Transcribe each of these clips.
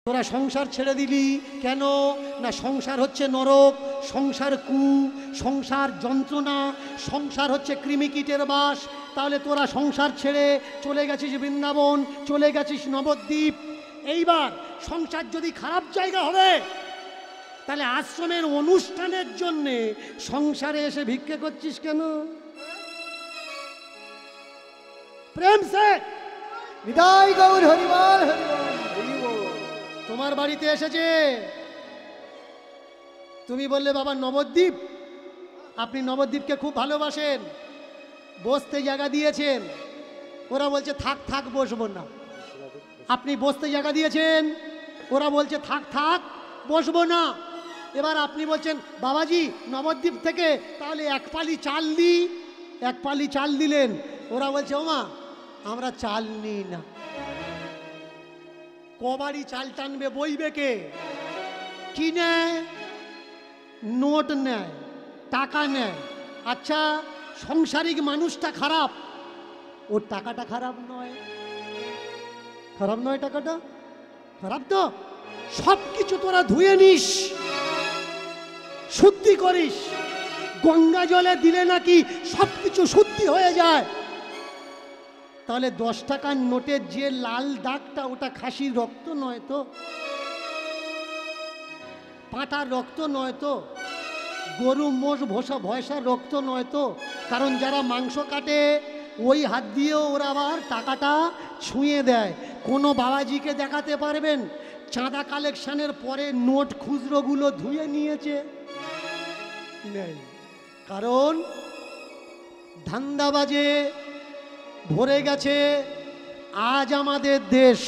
তোরা সংসার ছেড়ে দিলি কেন? না সংসার হচ্ছে নরক, সংসার কু, সংসার যন্ত্রণা, সংসার হচ্ছে কৃমিকীটের বাস। তাহলে তোরা সংসার ছেড়ে চলে গেছিস বৃন্দাবন, চলে গেছিস নবদ্বীপ। এইবার সংসার যদি খারাপ জায়গা হবে, তাহলে আশ্রমের অনুষ্ঠানের জন্যে সংসারে এসে ভিক্ষে করছিস কেন? প্রেম সে বিদায় গৌর হরিবল হরিবল। তোমার বাড়িতে এসেছে, তুমি বললে বাবা নবদ্বীপ, আপনি নবদ্বীপকে খুব ভালোবাসেন, বসতে জায়গা দিয়েছেন। ওরা বলছে থাক থাক বসবো না। আপনি বসতে জায়গা দিয়েছেন, ওরা বলছে থাক থাক বসবো না। এবার আপনি বলছেন বাবাজি নবদ্বীপ থেকে তাহলে এক পালি চাল দিই, এক পালি চাল দিলেন। ওরা বলছে ওমা আমরা চাল নিই না। কবাড়ি চাল টানবে, বইবে কে? কি নেয়? নোট নেয়, টাকা নেয়। আচ্ছা সংসারিক মানুষটা খারাপ, ওর টাকাটা খারাপ নয়? খারাপ নয়, টাকাটা খারাপ তো। সব কিছু তোরা ধুয়ে নিস, শুদ্ধি করিস। গঙ্গা জলে দিলে নাকি সব কিছু শুদ্ধি হয়ে যায়। তাহলে 10 টাকার নোটের যে লাল দাগটা, ওটা খাসির রক্ত নয় তো, পাঁটার রক্ত নয় তো, গরু মোষ ভয়সার রক্ত নয় তো। কারণ যারা মাংস কাটে ওই হাত দিয়েও ওরা আবার টাকাটা ছুঁয়ে দেয়। কোনো বাবাজিকে দেখাতে পারবেন চাঁদা কালেকশনের পরে নোট খুচরোগুলো ধুয়ে নিয়েছে? নেই। কারণ ধান্দাবাজে ভরে গেছে আজ আমাদের দেশ।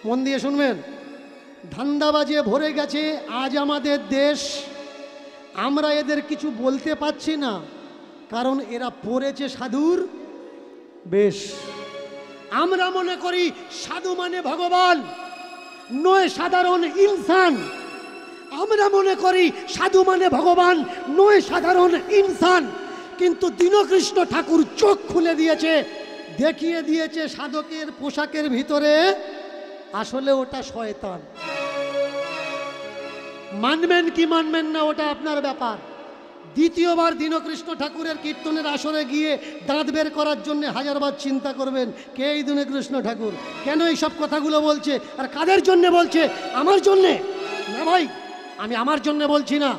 মন দিয়ে শুনবেন, ধান্দাবাজে ভরে গেছে আজ আমাদের দেশ। আমরা এদের কিছু বলতে পারছি না, কারণ এরা পড়েছে সাধুর বেশ। আমরা মনে করি সাধু মানে ভগবান, নয় সাধারণ ইনসান। আমরা মনে করি সাধু মানে ভগবান, নয় সাধারণ ইনসান। কিন্তু দীনকৃষ্ণ ঠাকুর চোখ খুলে দিয়েছে, দেখিয়ে দিয়েছে সাধকের পোশাকের ভিতরে আসলে ওটা শয়তান। মানবেন কি মানবেন না ওটা আপনার ব্যাপার। দ্বিতীয়বার দীনকৃষ্ণ ঠাকুরের কীর্তনের আসরে গিয়ে দাঁত বের করার জন্য হাজারবার চিন্তা করবেন কে এই দীনকৃষ্ণ ঠাকুর, কেন এই সব কথাগুলো বলছে, আর কাদের জন্য বলছে? আমার জন্যে না ভাই, আমি আমার জন্য বলছি না।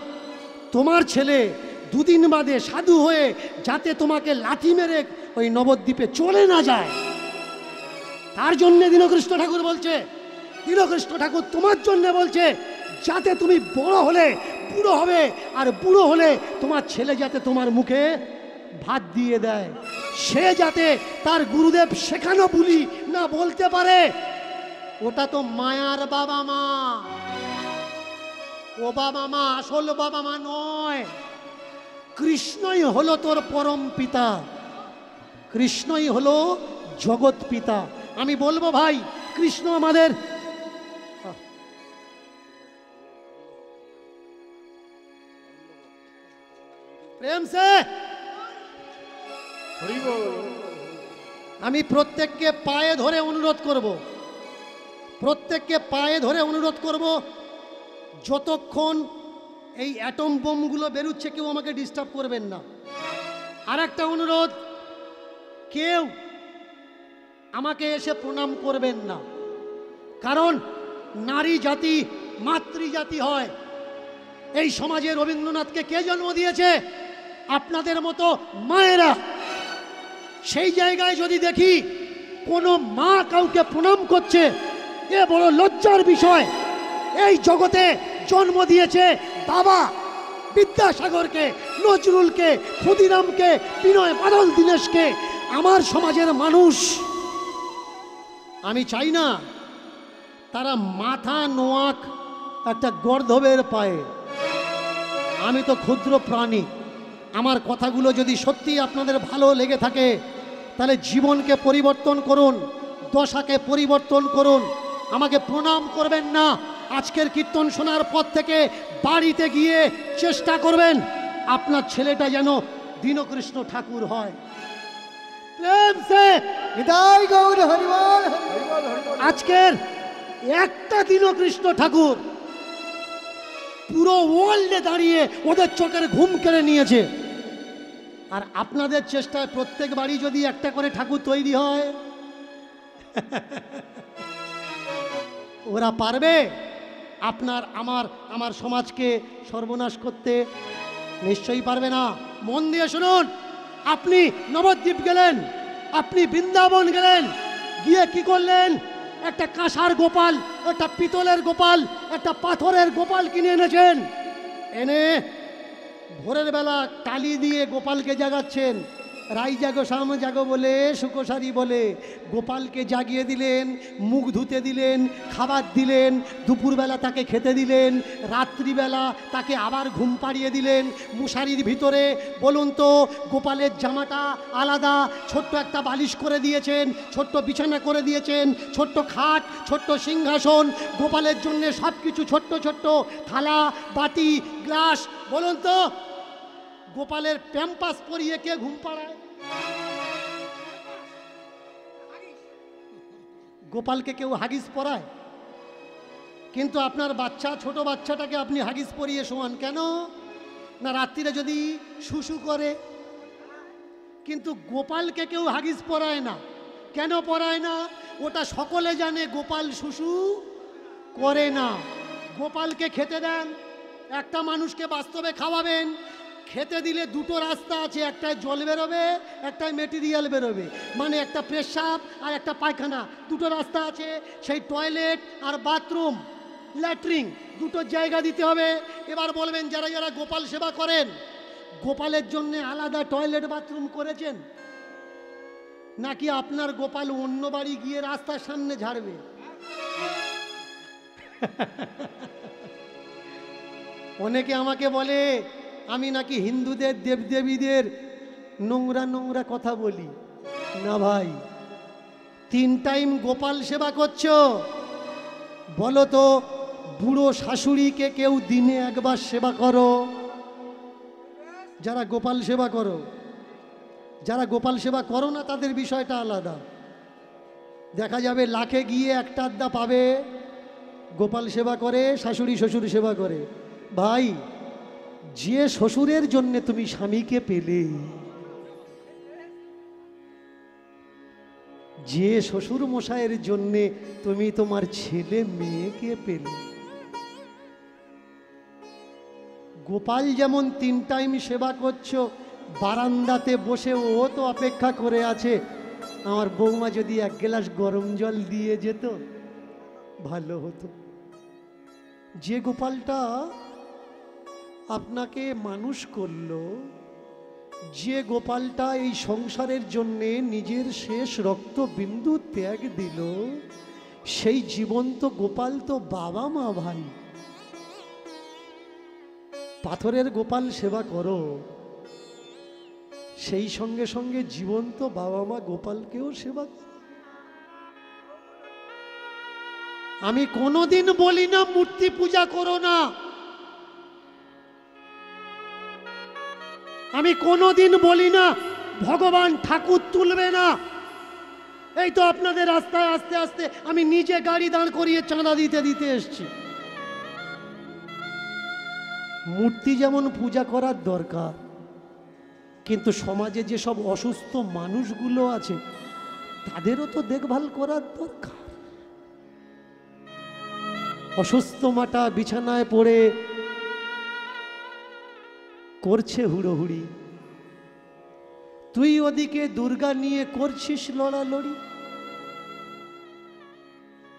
তোমার ছেলে দুদিন বাদে সাধু হয়ে যাতে তোমাকে লাথি মেরে ওই নবদ্বীপে চলে না যায়, তার জন্য দীনকৃষ্ণ ঠাকুর বলছে। দীনকৃষ্ণ ঠাকুর তোমার জন্য বলছে যাতে তুমি বড় হলে বুড়ো হবে, আর বুড়ো হলে তোমার ছেলে যাতে তোমার মুখে ভাত দিয়ে দেয়, সে যাতে তার গুরুদেব শেখানো বুলি না বলতে পারে। ওটা তো মায়ার বাবা মা, ও বাবা মা আসল বাবা মা নয়। কৃষ্ণই হলো তোর পরম পিতা, কৃষ্ণই হলো জগৎ পিতা। আমি বলবো ভাই, কৃষ্ণ আমাদের প্রেম সে। আমি প্রত্যেককে পায়ে ধরে অনুরোধ করব, প্রত্যেককে পায়ে ধরে অনুরোধ করব, যতক্ষণ এই অ্যাটম বোমগুলো বেরোচ্ছে কেউ আমাকে ডিস্টার্ব করবেন না। আর একটা অনুরোধ, কেউ আমাকে এসে প্রণাম করবেন না, কারণ নারী জাতি মাতৃজাতি হয়। এই সমাজে রবীন্দ্রনাথকে কে জন্ম দিয়েছে? আপনাদের মতো মায়েরা। সেই জায়গায় যদি দেখি কোনো মা কাউকে প্রণাম করছে, এ বড় লজ্জার বিষয়। এই জগতে জন্ম দিয়েছে বাবা বিদ্যাসাগরকে, নজরুলকে, ক্ষুদিরামকে, বিনয় বাদল দীনেশকে। আমার সমাজের মানুষ, আমি চাই না তারা মাথা নোয়াক একটা গর্ধবের পায়ে। আমি তো ক্ষুদ্র প্রাণী। আমার কথাগুলো যদি সত্যি আপনাদের ভালো লেগে থাকে, তাহলে জীবনকে পরিবর্তন করুন, দশাকে পরিবর্তন করুন। আমাকে প্রণাম করবেন না। আজকের কীর্তন শোনার পর থেকে বাড়িতে গিয়ে চেষ্টা করবেন আপনার ছেলেটা যেন দীনকৃষ্ণ ঠাকুর হয়। প্রেম সে বিদায় গৌর হরিবল। আজকের একটা দিনও কৃষ্ণ ঠাকুর পুরো ওয়ার্ল্ডে দাঁড়িয়ে ওদের চোখের ঘুম কেড়ে নিয়েছে। আর আপনাদের চেষ্টায় প্রত্যেক বাড়ি যদি একটা করে ঠাকুর তৈরি হয়, ওরা পারবে আপনার আমার সমাজকে সর্বনাশ করতে? নিশ্চয়ই পারবে না। মন দিয়ে শুনুন, আপনি নবদ্বীপ গেলেন, আপনি বৃন্দাবন গেলেন, গিয়ে কি করলেন? একটা কাঁসার গোপাল, একটা পিতলের গোপাল, একটা পাথরের গোপাল কিনে এনেছেন। এনে ভোরের বেলা টালি দিয়ে গোপালকে জাগাচ্ছেন। রাই জাগো শাম জাগো বলে, সুকোসারি বলে গোপালকে জাগিয়ে দিলেন, মুখ ধুতে দিলেন, খাবার দিলেন, দুপুরবেলা তাকে খেতে দিলেন, রাত্রিবেলা তাকে আবার ঘুম পাড়িয়ে দিলেন মশারির ভিতরে। বলুন তো, গোপালের জামাটা আলাদা, ছোট্ট একটা বালিশ করে দিয়েছেন, ছোট্ট বিছানা করে দিয়েছেন, ছোট্ট খাট, ছোট্ট সিংহাসন, গোপালের জন্য সব কিছু ছোট্ট ছোট্ট থালা, বাটি, গ্লাস। বলুন তো, গোপালের প্যাম্পাস পরিয়ে কে ঘুম পাড়ায়? গোপালকে কেউ হাগিস পরায়? কিন্তু আপনার বাচ্চা, ছোট বাচ্চাটাকে আপনি হাগিস পরিয়ে শোয়ান কেন? না রাত্রিরে যদি শুশু করে। কিন্তু গোপালকে কেউ হাগিস পরায় না। কেন পরায় না? ওটা সকলে জানে গোপাল শুশু করে না। গোপালকে খেতে দেন, একটা মানুষকে বাস্তবে খাওয়াবেন, খেতে দিলে দুটো রাস্তা আছে, একটায় জল বেরোবে, একটায় মেটেরিয়াল বেরোবে, মানে একটা পেশাব আর একটা পায়খানা, দুটো রাস্তা আছে। সেই টয়লেট আর বাথরুম, ল্যাট্রিন, দুটো জায়গা দিতে হবে। এবার বলবেন, যারা যারা গোপাল সেবা করেন, গোপালের জন্য আলাদা টয়লেট বাথরুম করেছেন? নাকি আপনার গোপাল অন্য বাড়ি গিয়ে রাস্তার সামনে ঝাড়বে? অনেকে আমাকে বলে আমি নাকি হিন্দুদের দেবদেবীদের নোংরা নোংরা কথা বলি। না ভাই, 3 টাইম গোপাল সেবা করছো, বলো তো বুড়ো শাশুড়িকে কেউ দিনে একবার সেবা করো? যারা গোপাল সেবা করো, যারা গোপাল সেবা করো না তাদের বিষয়টা আলাদা। দেখা যাবে লাখে গিয়ে একটা আধা পাবে গোপাল সেবা করে, শাশুড়ি শ্বশুর সেবা করে। ভাই, যে শ্বশুরের জন্য তুমি স্বামীকে পেলে, যে শ্বশুর মশাইয়ের জন্য তুমি তোমার ছেলে মেয়েকে পেলে, গোপাল যেমন 3 টাইম সেবা করছো, বারান্দাতে বসে ও তো অপেক্ষা করে আছে, আমার বৌমা যদি 1 গ্লাস গরম জল দিয়ে যেত ভালো হতো। যে গোপালটা আপনাকে মানুষ করলো, যে গোপালটা এই সংসারের জন্যে নিজের শেষ রক্তবিন্দু ত্যাগ দিল, সেই জীবন্ত গোপাল তো বাবা মা ভাই। পাথরের গোপাল সেবা করো, সেই সঙ্গে সঙ্গে জীবন্ত বাবা মা গোপালকেও সেবা করো। আমি কোনোদিন বলি না মূর্তি পূজা করো না, আমি কোনোদিন বলি না ভগবান ঠাকুর তুলবে না। এই তো আপনাদের রাস্তায় আস্তে আস্তে আমি নিজে গাড়ি দাঁড় করিয়ে চাঁদা দিতে দিতে এসছি। মূর্তি যেমন পূজা করার দরকার, কিন্তু সমাজে যেসব অসুস্থ মানুষগুলো আছে তাদেরও তো দেখভাল করার দরকার। অসুস্থ মাটা বিছানায় পড়ে করছে হুড়োহুড়ি, তুই ওদিকে দুর্গা নিয়ে করছিস লড়ালড়ি।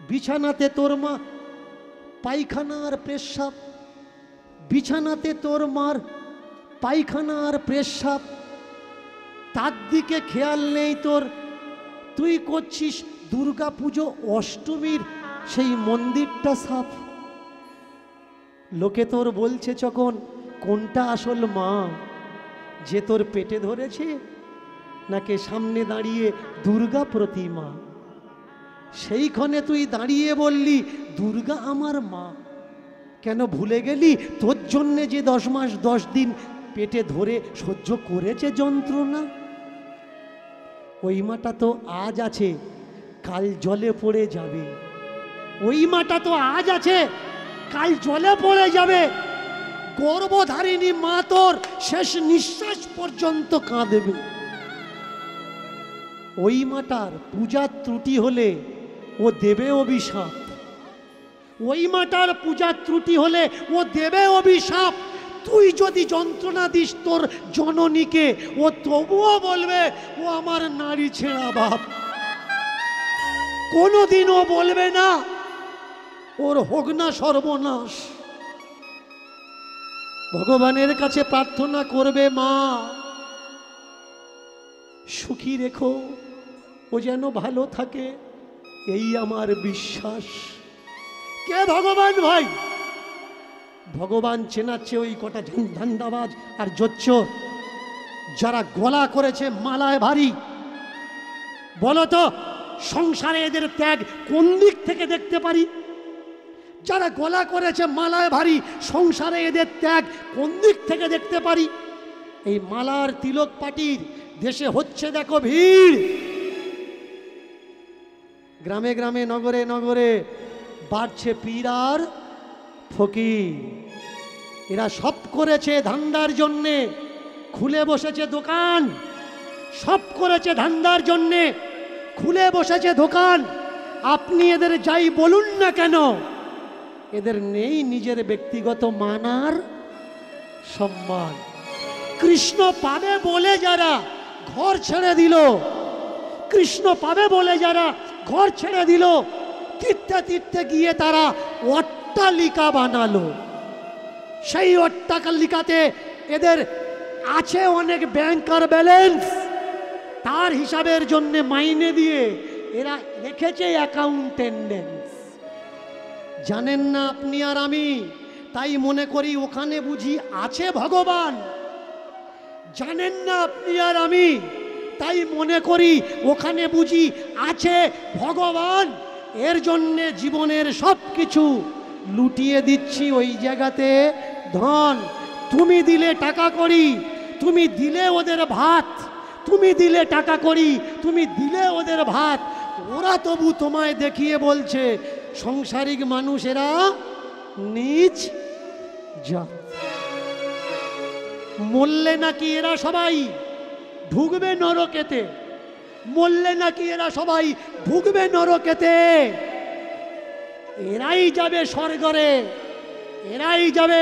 বিছানাতে তোর মা পায়খানা আর পেশাব, বিছানাতে তোর মার পায়খানা আর পেশাব, তার দিকে খেয়াল নেই তোর। তুই করছিস দুর্গা পুজো অষ্টমীর সেই মন্দিরটা সাফ। লোকে তোর বলছে যখন, কোনটা আসল মা, যে তোর পেটে ধরেছে নাকি সামনে দাঁড়িয়ে দুর্গা প্রতিমা? সেইখানে তুই দাঁড়িয়ে বললি দুর্গা আমার মা। কেন ভুলে গেলি তোর জন্যে যে 10 মাস 10 দিন পেটে ধরে সহ্য করেছে যন্ত্রণা? ওই মাটা তো আজ আছে, কাল জলে পড়ে যাবে। ওই মাটা তো আজ আছে, কাল জলে পড়ে যাবে। গর্ভধারিণী মা তোর শেষ নিঃশ্বাস পর্যন্ত কাঁদবে। ওই মাটার পূজার ত্রুটি হলে ও দেবে অভিশাপ। ওই মাটার পূজার ত্রুটি হলে ও দেবে অভিশাপ। তুই যদি যন্ত্রণা দিস তোর জননীকে, ও তবুও বলবে ও আমার নারী ছেঁড়া বাপ। কোনোদিনও বলবে না ওর হোক না সর্বনাশ। ভগবানের কাছে প্রার্থনা করবে, মা সুখী রেখো, ও যেন ভালো থাকে, এই আমার বিশ্বাস। কে ভগবান ভাই? ভগবান চেনাচ্ছে ওই কটা ধান্দাবাজ আর জোচ্চোর যারা গলা করেছে মালায় ভারী। বলো তো সংসারে এদের ত্যাগ কোন দিক থেকে দেখতে পারি? যারা গলা করেছে মালায় ভারী, সংসারে এদের ত্যাগ কোন দিক থেকে দেখতে পারি? এই মালার তিলক পাটির দেশে হচ্ছে দেখো ভিড়। গ্রামে গ্রামে নগরে নগরে বাড়ছে পীর আর ফকির। এরা সব করেছে ধান্দার জন্যে, খুলে বসেছে দোকান। সব করেছে ধান্দার জন্যে, খুলে বসেছে দোকান। আপনি এদের যাই বলুন না কেন, এদের নেই নিজের ব্যক্তিগত মান আর সম্মান। কৃষ্ণ পাবে বলে যারা ঘর ছেড়ে দিল, কৃষ্ণ পাবে বলে যারা ঘর ছেড়ে দিল, তীর্থে তীর্থে গিয়ে তারা অট্টালিকা বানালো। সেই অট্টালিকাতে এদের আছে অনেক ব্যাংকার ব্যালেন্স, তার হিসাবের জন্য মাইনে দিয়ে এরা রেখেছে অ্যাকাউন্টেন্ডেন্স। জানেন না আপনি আর আমি, তাই মনে করি ওখানে বুঝি আছে ভগবান। জানেন না আপনি আর আমি, তাই মনে করি ওখানে বুঝি আছে ভগবান। এর জন্যে জীবনের সব কিছু লুটিয়ে দিচ্ছি ওই জায়গাতে ধন। তুমি দিলে টাকা করি, তুমি দিলে ওদের ভাত, তুমি দিলে টাকা করি, তুমি দিলে ওদের ভাত। ওরা তবু তোমায় দেখিয়ে বলছে সংসারিক মানুষেরা নিজ জাত। মরলে নাকি এরা সবাই ঢুকবে নরকেতে, মরলে নাকি এরা সবাই ঢুকবে নরকেতে। এরাই যাবে স্বর্গরে, এরাই যাবে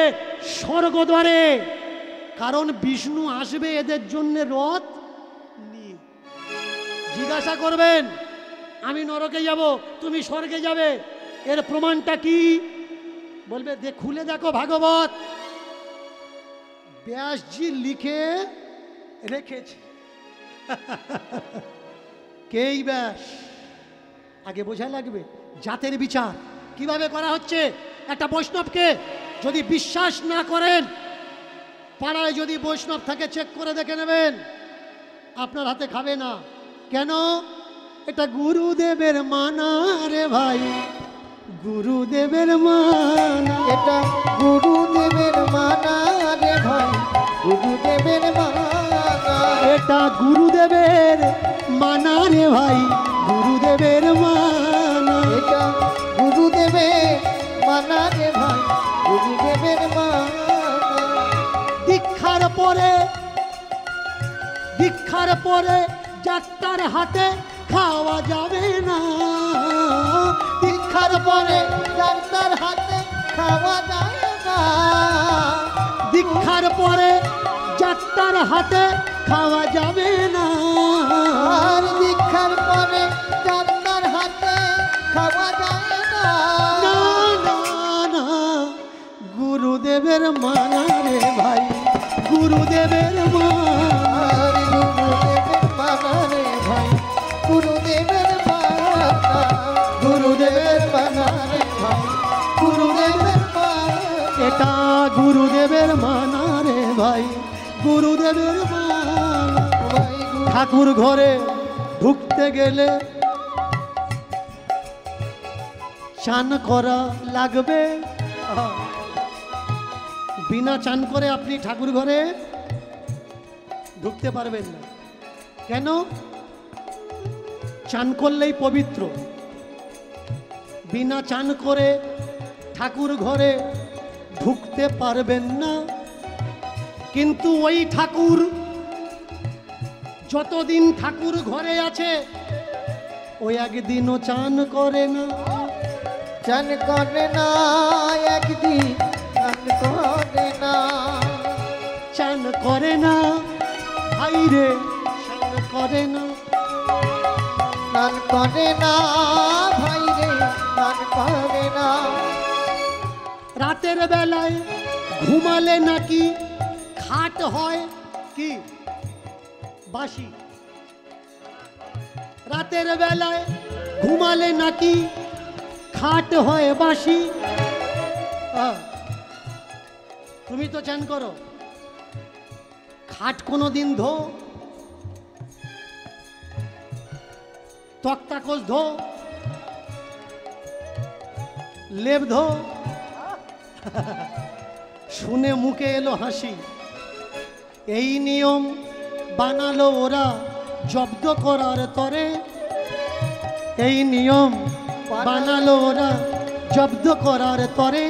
স্বর্গদ্বারে। কারণ বিষ্ণু আসবে এদের জন্য রথ নিয়ে। জিজ্ঞাসা করবেন আমি নরকে যাব, তুমি স্বর্গে যাবে, এর প্রমাণটা কি? বলবে খুলে দেখো ভাগবত, ব্যাসজি লিখে রেখেছে। কেই ব্যাস? আগে বোঝা লাগবে জাতের বিচার কিভাবে করা হচ্ছে। একটা বৈষ্ণবকে যদি বিশ্বাস না করেন, পাড়ায় যদি বৈষ্ণব থাকে চেক করে দেখে নেবেন, আপনার হাতে খাবে না। কেন? এটা গুরুদেবের মানা রে ভাই, গুরুদেবের মানা। এটা গুরুদেবের মানা রে ভাই, গুরুদেবের মানা। এটা গুরুদেবের মানা রে ভাই, গুরুদেবের মানা। এটা গুরুদেবের মানা রে ভাই, গুরুদেবের মানা। দীক্ষার পরে যাত্রার হাতে খাওয়া যাবে না। দীক্ষার পরে যাত্রার হাতে খাওয়া যায় না। দীক্ষার পরে যাত্রার হাতে খাওয়া যাবে না। আর দীক্ষার পরে যাত্রার হাতে খাওয়া যায় না। না না না, গুরুদেবের মানা রে ভাই, গুরুদেবের মানা। আর গুরুদেবের মানা রে ভাই, গুরুদেবের মানা। গুরুদেবের মানা রে ভাই, গুরুদেবের মানা। এটা গুরুদেবের মানা রে ভাই, গুরুদেবের মানা। ভাই ঠাকুর ঘরে ঢুকতে গেলে চান করা লাগবে। বিনা চান করে আপনি ঠাকুর ঘরে ঢুকতে পারবেন না। কেন? চান করলেই পবিত্র। বিনা চান করে ঠাকুর ঘরে ঢুকতে পারবেন না। কিন্তু ওই ঠাকুর যতদিন ঠাকুর ঘরে আছে ওই একদিনও চান করে না। চান করে না একদিন, চান করে না, চান করে না ভাইরে, চান করে না, চান করে না ভাই রে, চান করে না। রাতের বেলায় ঘুমালে নাকি খাট হয় কি বাসি। রাতের বেলায় ঘুমালে নাকি খাট হয় বাসি। তুমি তো চান করো, খাট কোনো দিন ধো, তক্তাকোষ ধো, লেপ ধো। শুনে মুখে এলো হাসি। এই নিয়ম বানালো ওরা জব্দ করার তরে। এই নিয়ম বানালো ওরা জব্দ করার তরে।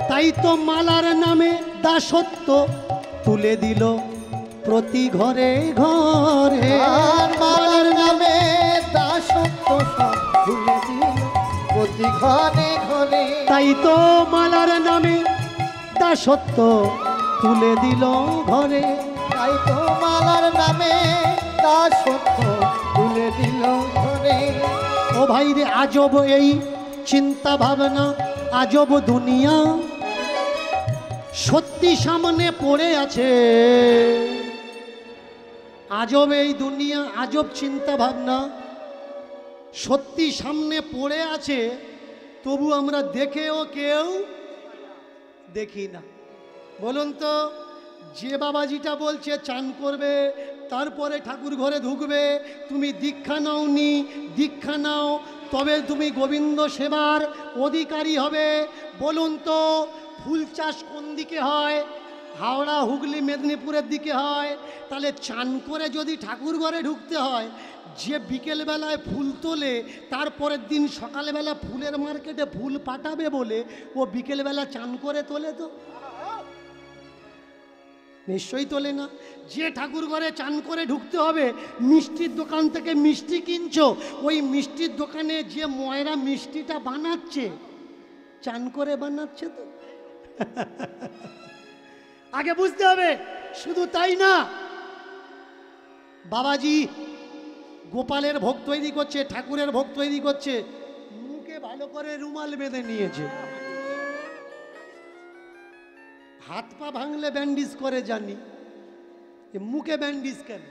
তাই তো মালার নামে দাসত্ব তুলে দিল প্রতি ঘরে ঘরে। আর মালার নামে দাসত্ব সব ভুলে দিল প্রতি ঘরে ঘরে। তাই তো মালার নামে দাসত্ব তুলে দিল ঘরে। তাই তো মালার নামে দাসত্ব তুলে দিল ঘরে। ও ভাই রে, আজব এই চিন্তা ভাবনা, আজব দুনিয়া সত্যি সামনে পড়ে আছে। আজব এই দুনিয়া, আজব চিন্তা ভাবনা সত্যি সামনে পড়ে আছে, তবু আমরা দেখেও কেউ দেখি না। বলুন তো, যে বাবাজিটা বলছে চান করবে তারপরে ঠাকুর ঘরে ঢুকবে, তুমি দীক্ষা নাওনি, দীক্ষা নাও তবে তুমি গোবিন্দ সেবার অধিকারী হবে। বলুন তো, ফুল চাষ কোন দিকে হয়? হাওড়া, হুগলি, মেদিনীপুরের দিকে হয়। তাহলে চান করে যদি ঠাকুর ঘরে ঢুকতে হয়, যে বিকেলবেলায় ফুল তোলে তারপরের দিন সকালবেলা ফুলের মার্কেটে ফুল পাঠাবে বলে ও বিকেলবেলা চান করে তোলে? তো নিশ্চয়ই তোলে না। যে ঠাকুর ঘরে চান করে ঢুকতে হবে, মিষ্টির দোকান থেকে মিষ্টি কিনছো, ওই মিষ্টির দোকানে যে ময়রা মিষ্টিটা বানাচ্ছে চান করে বানাচ্ছে তো। আগে বুঝতে হবে। শুধু তাই না, বাবাজি গোপালের ভোগ তৈরি করছে, ঠাকুরের ভোগ তৈরি করছে, মুখে ভালো করে রুমাল বেঁধে নিয়েছে। হাত পা ভাঙলে ব্যান্ডেজ করে জানি, মুখে ব্যান্ডেজ কেন?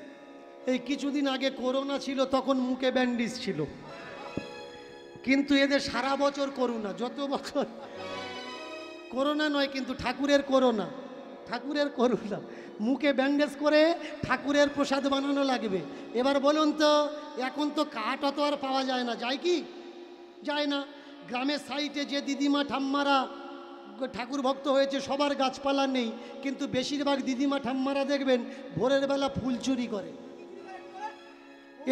এই কিছুদিন আগে করোনা ছিল, তখন মুখে ব্যান্ডেজ ছিল। কিন্তু এদের সারা বছর করোনা, যত বছর করোনা নয়, কিন্তু ঠাকুরের করোনা, ঠাকুরের করোনা। মুখে ব্যান্ডেজ করে ঠাকুরের প্রসাদ বানানো লাগবে। এবার বলুন তো, এখন তো কাঠ অত আর পাওয়া যায় না, যায় কি? যায় না। গ্রামের সাইডে যে দিদিমা ঠাম্মারা ঠাকুর ভক্ত হয়েছে, সবার গাছপালা নেই, কিন্তু বেশিরভাগ দিদিমা ঠাম্মারা দেখবেন ভোরের বেলা ফুল চুরি করে।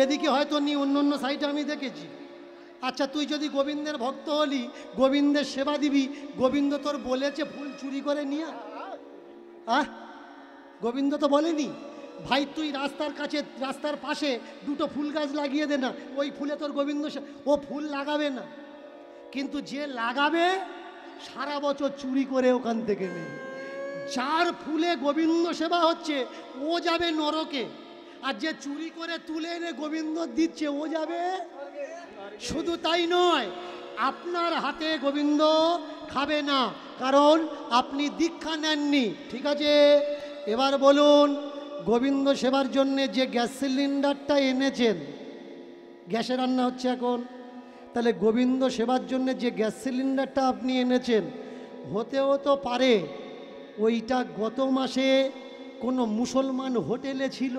এদিকে হয়তো নি, অন্য অন্য সাইডে আমি দেখেছি। আচ্ছা, তুই যদি গোবিন্দের ভক্ত হলি, গোবিন্দের সেবা দিবি, গোবিন্দ তোর বলেছে ফুল চুরি করে নিয়ে আহ? গোবিন্দ তো বলেনি ভাই তুই রাস্তার কাছে, রাস্তার পাশে দুটো ফুল গাছ লাগিয়ে দে না, ওই ফুলে তোর গোবিন্দ, ও ফুল লাগাবে না। কিন্তু যে লাগাবে সারা বছর চুরি করে ওখান থেকে নেই। যার ফুলে গোবিন্দ সেবা হচ্ছে ও যাবে নরকে, আর যে চুরি করে তুলে এনে গোবিন্দ দিচ্ছে ও যাবে। শুধু তাই নয়, আপনার হাতে গোবিন্দ খাবে না, কারণ আপনি দীক্ষা নেননি। ঠিক আছে, এবার বলুন, গোবিন্দ সেবার জন্যে যে গ্যাস সিলিন্ডারটা এনেছেন, গ্যাসে রান্না হচ্ছে এখন, তাহলে গোবিন্দ সেবার জন্য যে গ্যাস সিলিন্ডারটা আপনি এনেছেন, হতেও তো পারে ওইটা গত মাসে কোনো মুসলমান হোটেলে ছিল।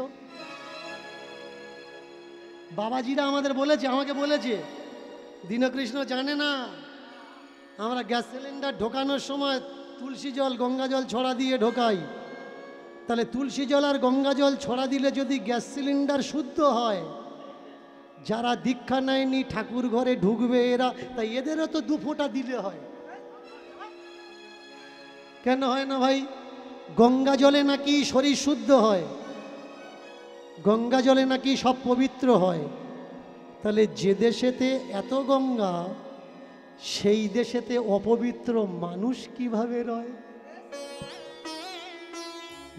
বাবাজিরা আমাদের বলেছে, আমাকে বলেছে, দীনকৃষ্ণ জানে না আমরা গ্যাস সিলিন্ডার ঢোকানোর সময় তুলসী জল, গঙ্গা জল ছড়া দিয়ে ঢোকাই। তাহলে তুলসী জল আর গঙ্গা জল ছড়া দিলে যদি গ্যাস সিলিন্ডার শুদ্ধ হয়, যারা দীক্ষা নেয়নি ঠাকুর ঘরে ঢুকবে এরা, তাই এদেরও তো 2 ফোঁটা দিলে হয়। কেন হয় না ভাই? গঙ্গা জলে নাকি শরীর শুদ্ধ হয়, গঙ্গা জলে নাকি সব পবিত্র হয়। তাহলে যে দেশেতে এত গঙ্গা, সেই দেশেতে অপবিত্র মানুষ কিভাবে রয়?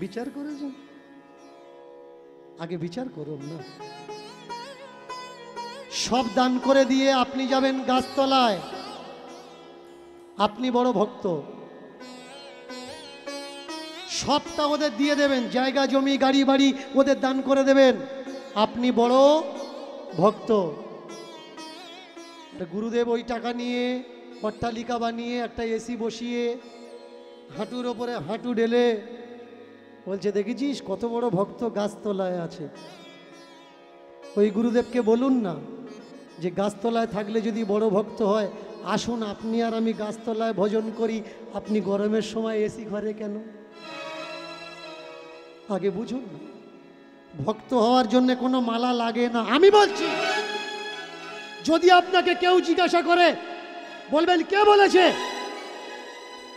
বিচার করেছেন? আগে বিচার করুন না। সব দান করে দিয়ে আপনি যাবেন গাছতলায়, আপনি বড় ভক্ত, সবটা ওদের দিয়ে দেবেন, জায়গা জমি গাড়ি বাড়ি ওদের দান করে দেবেন, আপনি বড় ভক্ত। গুরুদেব ওই টাকা নিয়ে অট্টালিকা বানিয়ে একটা এসি বসিয়ে হাঁটুর ওপরে হাঁটু ঢেলে বলছে, দেখেছিস কত বড় ভক্ত গাছতলায় আছে। ওই গুরুদেবকে বলুন না যে গাছতলায় থাকলে যদি বড় ভক্ত হয়, আসুন আপনি আর আমি গাছতলায় ভজন করি, আপনি গরমের সময় এসি ঘরে কেন? আগে বুঝুন না, ভক্ত হওয়ার জন্য কোনো মালা লাগে না। আমি বলছি, যদি আপনাকে কেউ জিজ্ঞাসা করে, বলবেন কে বলেছে?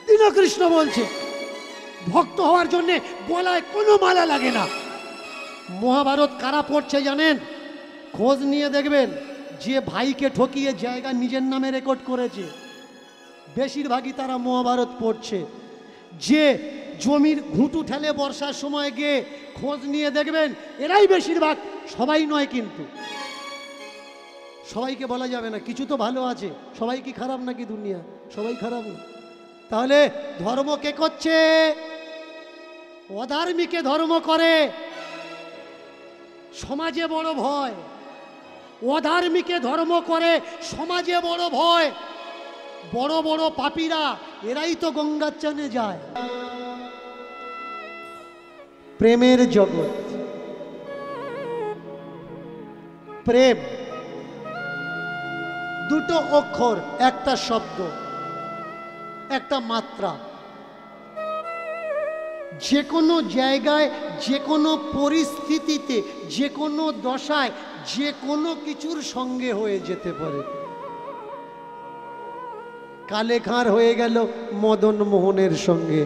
দীনকৃষ্ণ বলছে। ভক্ত হওয়ার জন্য গলায় কোনো মালা লাগে না। মহাভারত কারা পড়ছে জানেন? খোঁজ নিয়ে দেখবেন, যে ভাইকে ঠকিয়ে জায়গা নিজের নামে রেকর্ড করেছে, বেশিরভাগই তারা মহাভারত পড়ছে। যে জমির ঘুঁটু ঠেলে বর্ষার সময় গিয়ে খোঁজ নিয়ে দেখবেন, এরাই বেশিরভাগ, সবাই নয় কিন্তু। সবাইকে বলা যাবে না, কিছু তো ভালো আছে। সবাই কি খারাপ নাকি? দুনিয়া সবাই খারাপ না। তাহলে ধর্ম কে করছে? অধার্মিকে ধর্ম করে। সমাজে বড় ভয়। অধার্মিকে ধর্ম করে, সমাজে বড় ভয়। বড় বড় পাপীরা এরাই তো গঙ্গার চানে যায়। প্রেমের জগৎ, প্রেম দুটো অক্ষর, একটা শব্দ, একটা মাত্রা। যে কোনো জায়গায়, যে কোনো পরিস্থিতিতে, যে কোনো দশায়, যে কোনো কিছুর সঙ্গে হয়ে যেতে পারে। কালেখার হয়ে গেল মদন মোহনের সঙ্গে।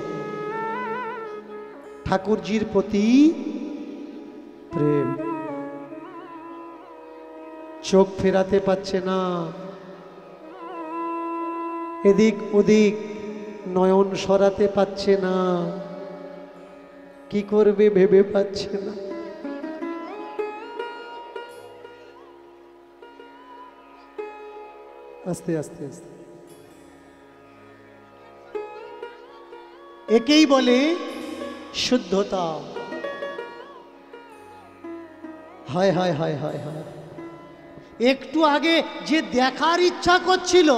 ঠাকুরজির প্রতি প্রেম, চোখ ফেরাতে পারছে না, এদিক ওদিক নয়ন সরাতে পারছে না, কি করবে ভেবে পাচ্ছে না। আস্তে আস্তে আস্তে, একেই বলে শুদ্ধতা। হায় হায় হায় হায় হায়, একটু আগে যে দেখার ইচ্ছা করছিল,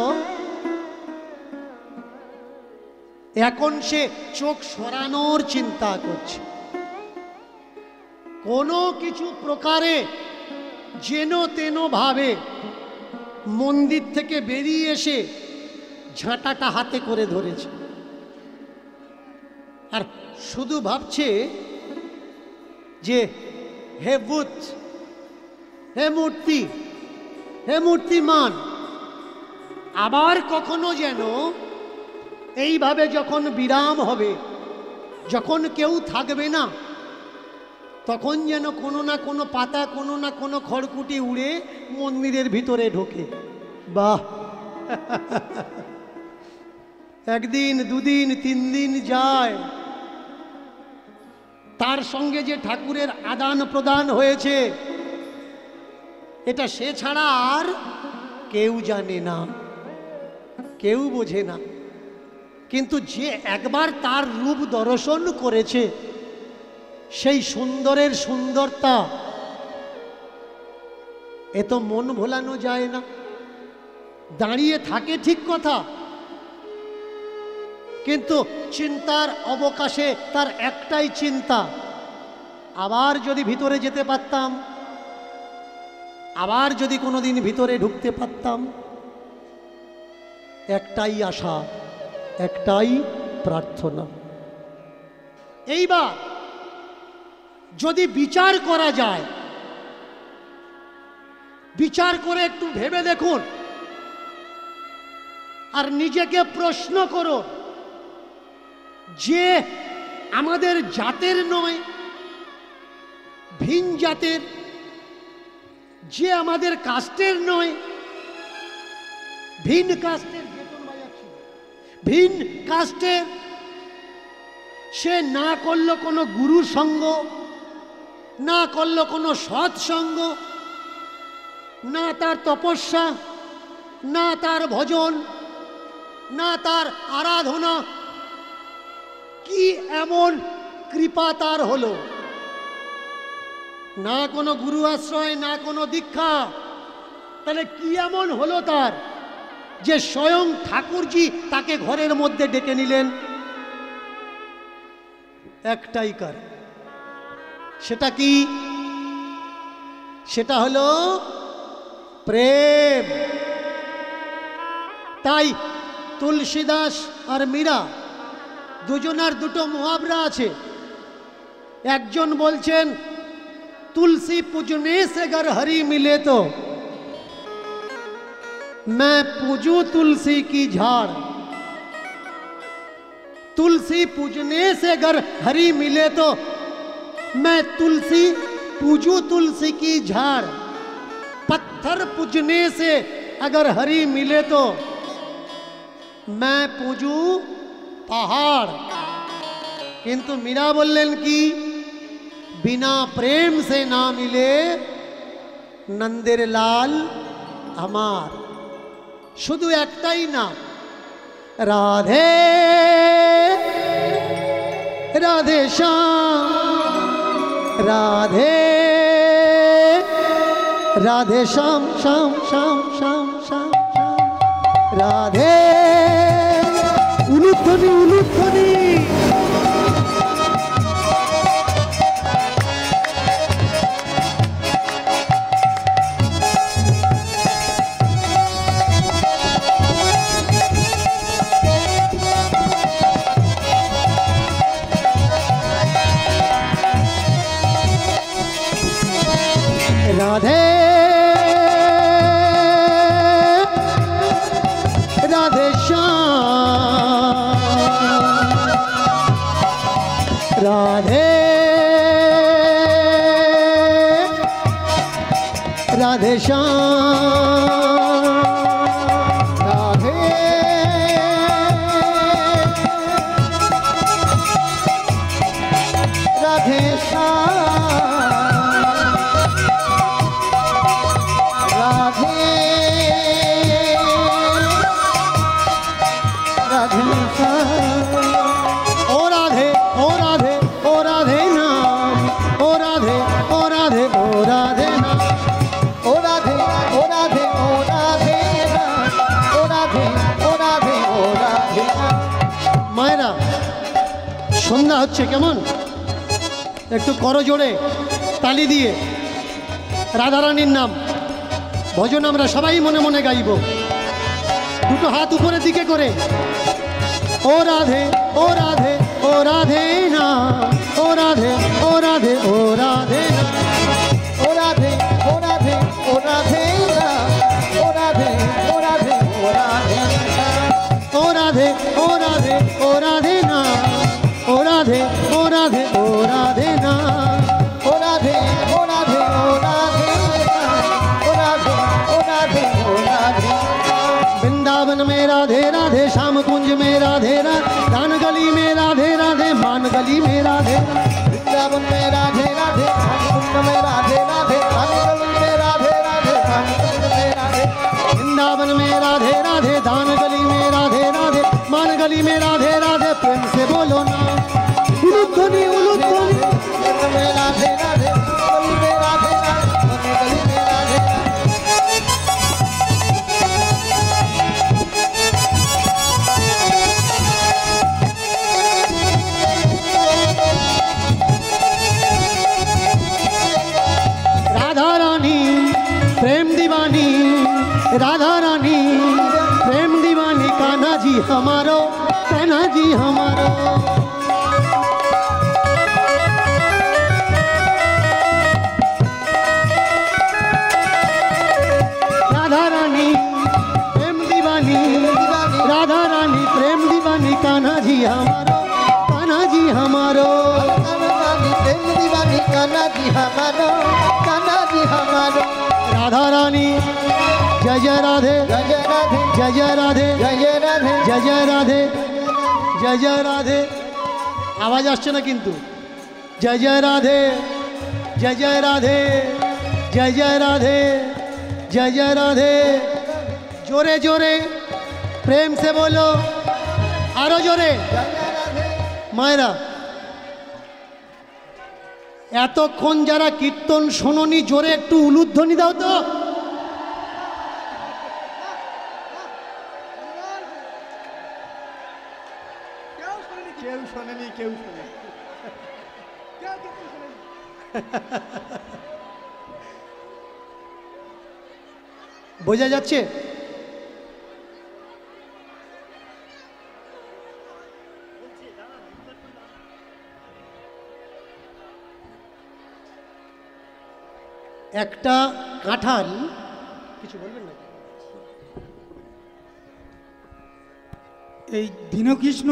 এখন সে চোখ সরানোর চিন্তা করছে। কোনো কিছু প্রকারে যেন তেন ভাবে মন্দির থেকে বেরিয়ে এসে ঝাঁটাটা হাতে করে ধরেছে, আর শুধু ভাবছে যে হে বুদ্ধ, হে মূর্তি, হে মূর্তিমান, আবার কখনো যেন এইভাবে যখন বিরাম হবে, যখন কেউ থাকবে না, তখন যেন কোনো না কোনো পাতা, কোনো না কোনো খড়কুটি উড়ে মন্দিরের ভিতরে ঢোকে। বাহ! একদিন, দুদিন, 3 দিন যায়, তার সঙ্গে যে ঠাকুরের আদান প্রদান হয়েছে, এটা সে ছাড়া আর কেউ জানে না, কেউ বোঝে না। কিন্তু যে একবার তার রূপ দর্শন করেছে, সেই সুন্দরের সুন্দরতা এ তো মন ভোলানো যায় না। দাঁড়িয়ে থাকে ঠিক কথা, কিন্তু চিন্তার অবকাশে তার একটাই চিন্তা, আবার যদি ভিতরে যেতে পারতাম, আবার যদি কোনোদিন ভিতরে ঢুকতে পারতাম। একটাই আশা, একটাই প্রার্থনা। এইবার যদি বিচার করা যায়, বিচার করে একটু ভেবে দেখুন আর নিজেকে প্রশ্ন করো যে আমাদের জাতের নয়, ভিন জাতের, যে আমাদের কাস্টের নয়, ভিন কাস্টের, ভিন কাস্টের, সে না করলো কোনো গুরুর সঙ্গ, না করলো কোনো সৎসঙ্গ, না তার তপস্যা, না তার ভজন, না তার আরাধনা, কি এমন কৃপা তার হলো? না কোনো গুরু আশ্রয়, না কোনো দীক্ষা, তাহলে কি এমন হলো তার যে স্বয়ং ঠাকুরজি তাকে ঘরের মধ্যে ডেকে নিলেন? একটাই কারণ, সেটা কি? সেটা হলো প্রেম। তাই তুলসীদাস আর মীরা দুজনার দুটো মুহাবরা আছে। একজন বলছেন तुलसी पूजने से अगर हरि मिले तो मैं पूजू तुलसी की झाड़। तुलसी पूजने से अगर हरि मिले तो मैं तुलसी पूजू तुलसी की झाड़। पत्थर पूजने से अगर हरि मिले तो मैं पूजू पहाड़। किंतु मीरा बोलें कि बिना प्रेम से ना मिले नंदेर लाल हमार। शुद्ध एकटाई ना, राधे राधे श्याम, राधे राधे श्याम श्याम श्याम श्याम श्याम श्याम, राधे उलुध्वनि उलुध्वनि। राधे राधे श्याम, राधे राधे श्याम, राधे राधे श्याम, সন্ধ্যা হচ্ছে কেমন, একটু করজোড়ে তালি দিয়ে রাধারানীর নাম ভজন আমরা সবাই মনে মনে গাইব। দুটো হাত উপরের দিকে করে ও রাধে ও রাধে ও রাধে না, ও রাধে ও রাধে ও রাধে না, ও রাধে ও রাধে ও রাধে না, ও রাধে ও রাধে ও রাধে না, ও রাধে ও রাধে ও রাধে না, ও রাধে ও রাধে ও রাধে না, ও রাধে ও রাধে ও রাধে না, ও রাধে ও রাধে ও রাধे। वृंदावन में राधे राधे, श्याम कुंज में राधे राधे, दान गली में राधे राधे, मान गली में राधे। वृंदावन में राधे राधे, कुंज में राधे राधे, दान गली में राधे राधे, मान कुंज में राधे। वृंदावन में राधे राधे, दान गली में राधे राधे, मान गली में राधे राधे। प्रेम से बोलो ना उलुध्वनि उलुध्वनि, में राधे राधे, गली में राधे राधे, गली में राधे राधे। राधा रानी प्रेम दीवानी, राधा रानी प्रेम दीवानी, कान्हा जी हमारो, कान्हा जी हमारो। जी हमारो, कान्हा जी हमारो। प्रेम दीवानी कान्हा जी हमारो, कान्हा जी हमारो। राधा रानी जय जय राधे, जय जय राधे, जय जय राधे, जय जय राधे, जय जय राधे, जय जय राधे। आवाज আসছে না কিন্তু। जय जय राधे, जय जय राधे, जय जय राधे, जय जय राधे। जोरे जोरे प्रेम से बोलो, आरो जोरे। मायरा এতক্ষণ যারা কীর্তন শোনোনি জোরে একটু উলুধ্বনি দাও তো। কেউ শোনেনি, কেউ শোনেনি। বোঝা যাচ্ছে? একটা কাঁঠাল, কিছু বলবেন না? এই দীনকৃষ্ণ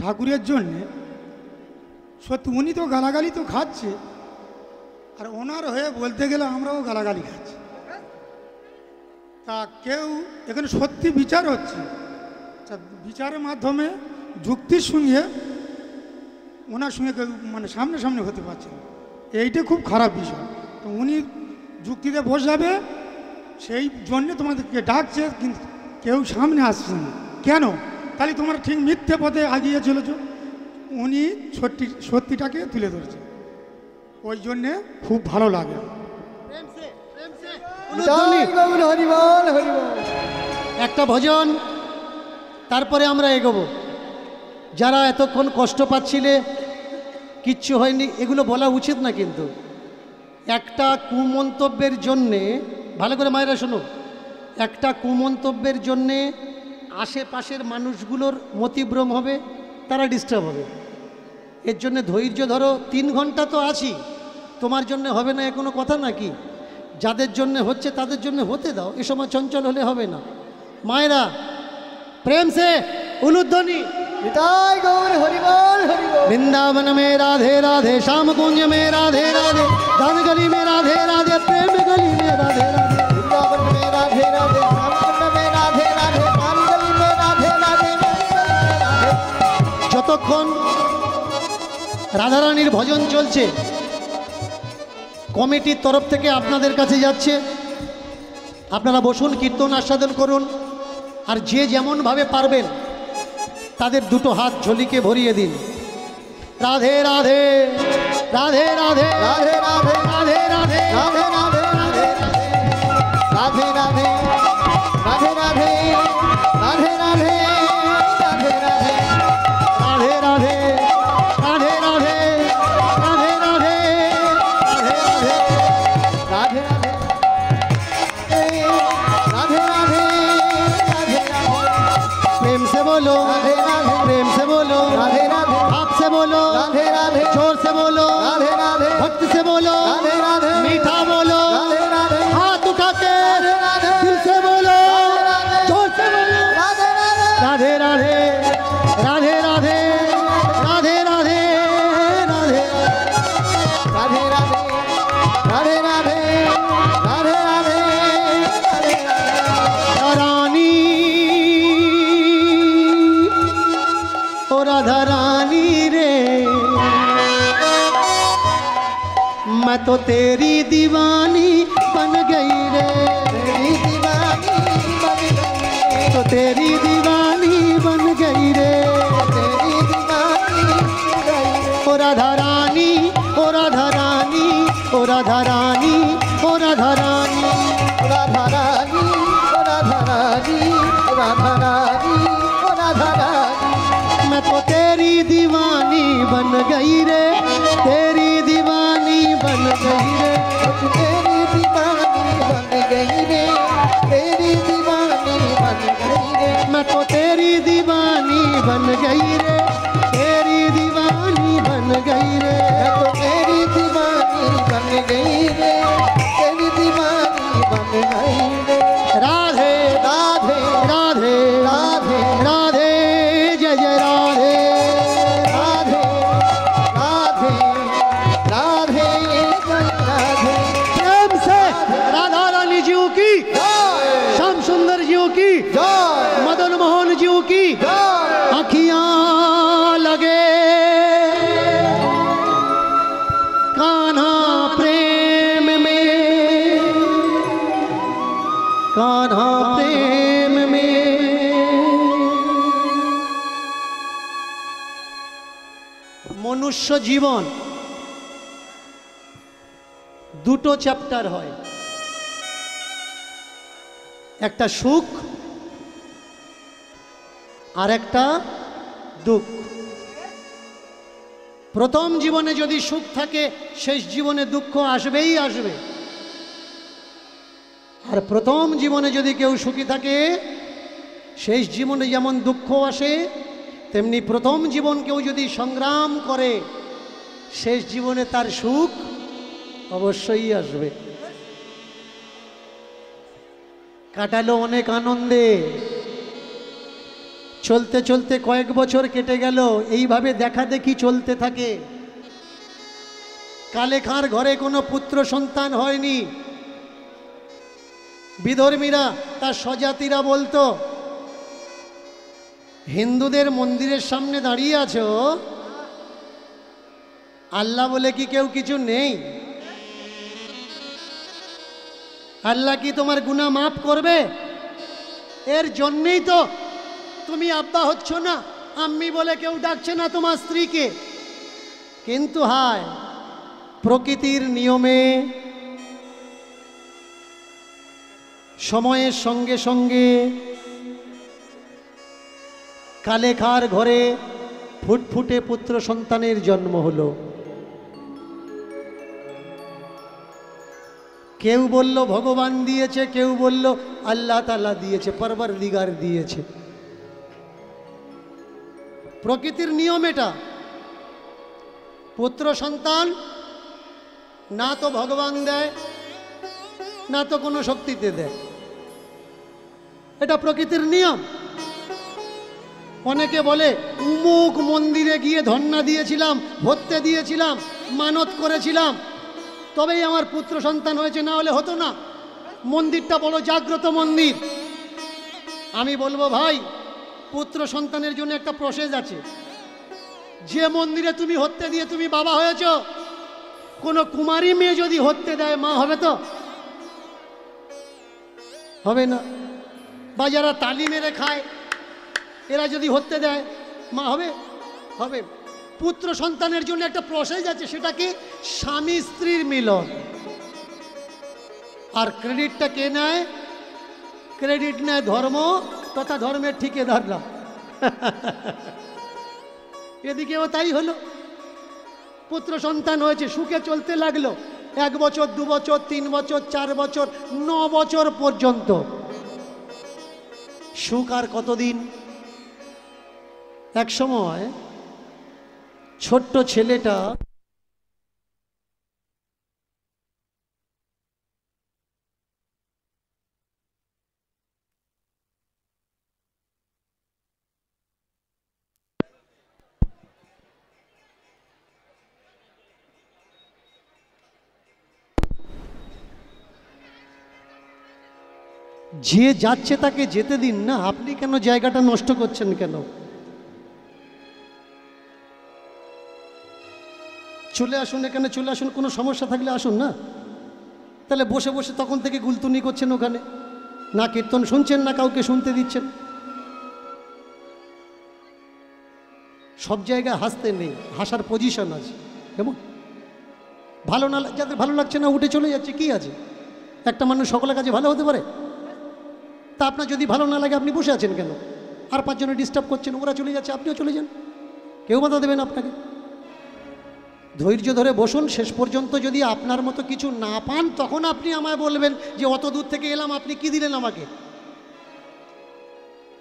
ঠাকুরের জন্যে সত্যি উনি তো গালাগালি তো খাচ্ছে, আর ওনার হয়ে বলতে গেলে আমরাও গালাগালি খাচ্ছি। তা কেউ এখানে সত্যি বিচার হচ্ছে, তা বিচারের মাধ্যমে যুক্তির সঙ্গে ওনার সঙ্গে কেউ মানে সামনে হতে পারছে না, এইটা খুব খারাপ বিষয়। তো উনি যুক্তিতে বসাবে, সেই জন্যে তোমাদেরকে ডাকছে, কিন্তু কেউ সামনে আসছে না। কেন? তাহলে তোমরা ঠিক মিথ্যে পথে এগিয়ে চলেছ। উনি সত্যিটাকে তুলে ধরেছে, ওই জন্যে খুব ভালো লাগে। জয় গৌর হরি বল, হরি বল। একটা ভজন, তারপরে আমরা এগোবো। যারা এতক্ষণ কষ্ট পাচ্ছিলে, কিচ্ছু হয়নি, এগুলো বলা উচিত না কিন্তু। একটা কুমন্তব্যের জন্যে, ভালো করে মায়েরা শোনো, একটা কুমন্তব্যের জন্যে আশেপাশের মানুষগুলোর মতিভ্রম হবে, তারা ডিস্টার্ব হবে। এর জন্যে ধৈর্য ধরো। 3 ঘন্টা তো আছি, তোমার জন্য হবে না এ কোনো কথা নাকি? যাদের জন্য হচ্ছে তাদের জন্য হতে দাও, এ সময় চঞ্চল হলে হবে না। মায়েরা প্রেম সে উলুধ্বনি। জয় গৌর হরি বল, হরি বল। वृंदावन में राधे राधे, श्याम कुंज में राधे राधे, दान गली में राधे राधे, प्रेम गली में राधे राधे। वृंदावन में राधे राधे, श्यामकुंड में राधे राधे, दानगली में राधे राधे, राधे। যতক্ষণ রাধারানীর ভজন চলছে, কমিটির তরফ থেকে আপনাদের কাছে যাচ্ছে, আপনারা বসুন, কীর্তন আস্বাদন করুন। আর যে যেমনভাবে পারবেন তাদের দুটো হাত ঝুলিকে ভরিয়ে দিন। রাধে রাধে, রাধে রাধে, রাধে রাধে, রাধে রাধে, রাধে রাধে, রাধে রাধে, রাধে রাধে, রাধে রাধে, রাধে রাধে, রাধে রাধে, রাধে রাধে, রাধে রাধে, রাধে রাধে, রাধে রাধে, राधे राधे, राधे राधे, राधे राधे। प्रेम से बोलो, राधे राधे, प्रेम से बोलो, राधे राधे, आप से बोलो, राधे राधे, जोर से बोलो, राधे राधे, भक्त से बोलो, राधे राधे, मीठा बोलो, राधे राधे, हाथ उठा के राधे राधे, दिल से बोलो, राधे, जोर से बोलो। राधे राधे, राधे राधे, राधे राधे, राधे राधे, राधे। राधे राधे, राधे राधे, राधे राधे, राधे राधे। रानी ओ राधा रानी रे, मैं तो तेरी दीवानी बन गई रे, तेरी दीवानी बन गई, तो तेरी दीवानी बन गई रे। तेरी दीवानी बन गई। ओ राधा रानी, ओ राधा रानी, ओ राधा रानी, ओ राधा रानी। राधा रानी, ओ राधा रानी, ओ राधा रानी, ओ राधा रानी। मैं तो तेरी दीवानी बन गई रे, तेरी दीवानी बन गई रे। तेरी दीवानी बन गई रे, तेरी दीवानी बन गई रे। मैं तो तेरी दीवानी बन गई रे, तेरी दीवानी बन गई रे। मैं तो तेरी दीवानी बन गई रे, तेरी दीवानी बन गई रे। राधे राधे राधे, राधे, राधे মনুষ্য জীবন দুটো চ্যাপ্টার হয়, একটা সুখ আর একটা দুঃখ। প্রথম জীবনে যদি সুখ থাকে, শেষ জীবনে দুঃখ আসবেই আসবে। আর প্রথম জীবনে যদি কেউ সুখী থাকে, শেষ জীবনে যেমন দুঃখ আসে, তেমনি প্রথম জীবন কেউ যদি সংগ্রাম করে, শেষ জীবনে তার সুখ অবশ্যই আসবে। কাটালো অনেক আনন্দে, চলতে চলতে কয়েক বছর কেটে গেল, এইভাবে দেখা দেখি চলতে থাকে। কালেখার ঘরে কোনো পুত্র সন্তান হয়নি। বিধর্মীরা, তার স্বজাতিরা বলতো, হিন্দুদের মন্দিরের সামনে দাঁড়িয়ে আছো, আল্লাহ বলে কি কেউ কিছু নেই? আল্লাহ কি তোমার গুনাহ মাফ করবে? এর জন্যই তো তুমি আব্বা হচ্ছ না, আম্মি বলে কেউ ডাকছে না তোমার স্ত্রীকে। কিন্তু হায়, প্রকৃতির নিয়মে সময়ের সঙ্গে সঙ্গে কালেখার ঘরে ফুটফুটে পুত্র সন্তানের জন্ম হলো। কেউ বলল ভগবান দিয়েছে, কেউ বলল আল্লাহ তাআলা দিয়েছে, পরবর্তীগার দিয়েছে। প্রকৃতির নিয়ম এটা। পুত্র সন্তান না তো ভগবান দেয়, না তো কোনো শক্তিতে দেয়, এটা প্রকৃতির নিয়ম। অনেকে বলে উমুক মন্দিরে গিয়ে ধন্না দিয়েছিলাম, ভর্তে দিয়েছিলাম, মানত করেছিলাম, তবেই আমার পুত্র সন্তান হয়েছে, না হলে হতো না। মন্দিরটা বড় জাগ্রত মন্দির। আমি বলবো ভাই, পুত্র সন্তানের জন্য একটা প্রসেস আছে। যে মন্দিরে তুমি হত্যে দিয়ে তুমি বাবা হয়েছ, কোনো কুমারী মেয়ে যদি হত্যে দেয়, মা হবে তো? হবে না। বা যারা তালি মেরে খায়, এরা যদি হত্যে দেয়, মা হবে? হবে। পুত্র সন্তানের জন্য একটা প্রসেস আছে, সেটা কি? স্বামী স্ত্রীর মিলন। আর ক্রেডিটটা কে নেয়? ক্রেডিট নেয় ধর্ম তথা ধর্মের ঠিকাদাররা। এদিকেও তাই হলো। পুত্র সন্তান হয়েছে, সুখে চলতে লাগলো। 1 বছর, 2 বছর, 3 বছর, 4 বছর, 9 বছর পর্যন্ত সুখ। আর কতদিন? এক সময় ছোট্ট ছেলেটা যে যাচ্ছে তাকে যেতে দিন না, আপনি কেন জায়গাটা নষ্ট করছেন কেন? চলে আসুন, এখানে চলে আসুন, কোনো সমস্যা থাকলে আসুন না। তাহলে বসে বসে তখন থেকে গুলতুনি করছেন ওখানে, না কীর্তন শুনছেন, না কাউকে শুনতে দিচ্ছেন। সব জায়গায় হাসতে নেই, হাসার পজিশন আছে। কেমন ভালো না, যাদের ভালো লাগছে না উঠে চলে যাচ্ছে, কি আছে? একটা মানুষ সকলের কাছে ভালো হতে পারে? তা আপনার যদি ভালো না লাগে, আপনি বসে আছেন কেন? আর 5 জনে ডিস্টার্ব করছেন, ওরা চলে যাচ্ছে, আপনিও চলে যান, কেউ বাধা দেবেন আপনাকে। ধৈর্য ধরে বসুন, শেষ পর্যন্ত যদি আপনার মতো কিছু না পান, তখন আপনি আমায় বলবেন যে অত দূর থেকে এলাম, আপনি কি দিলেন আমাকে?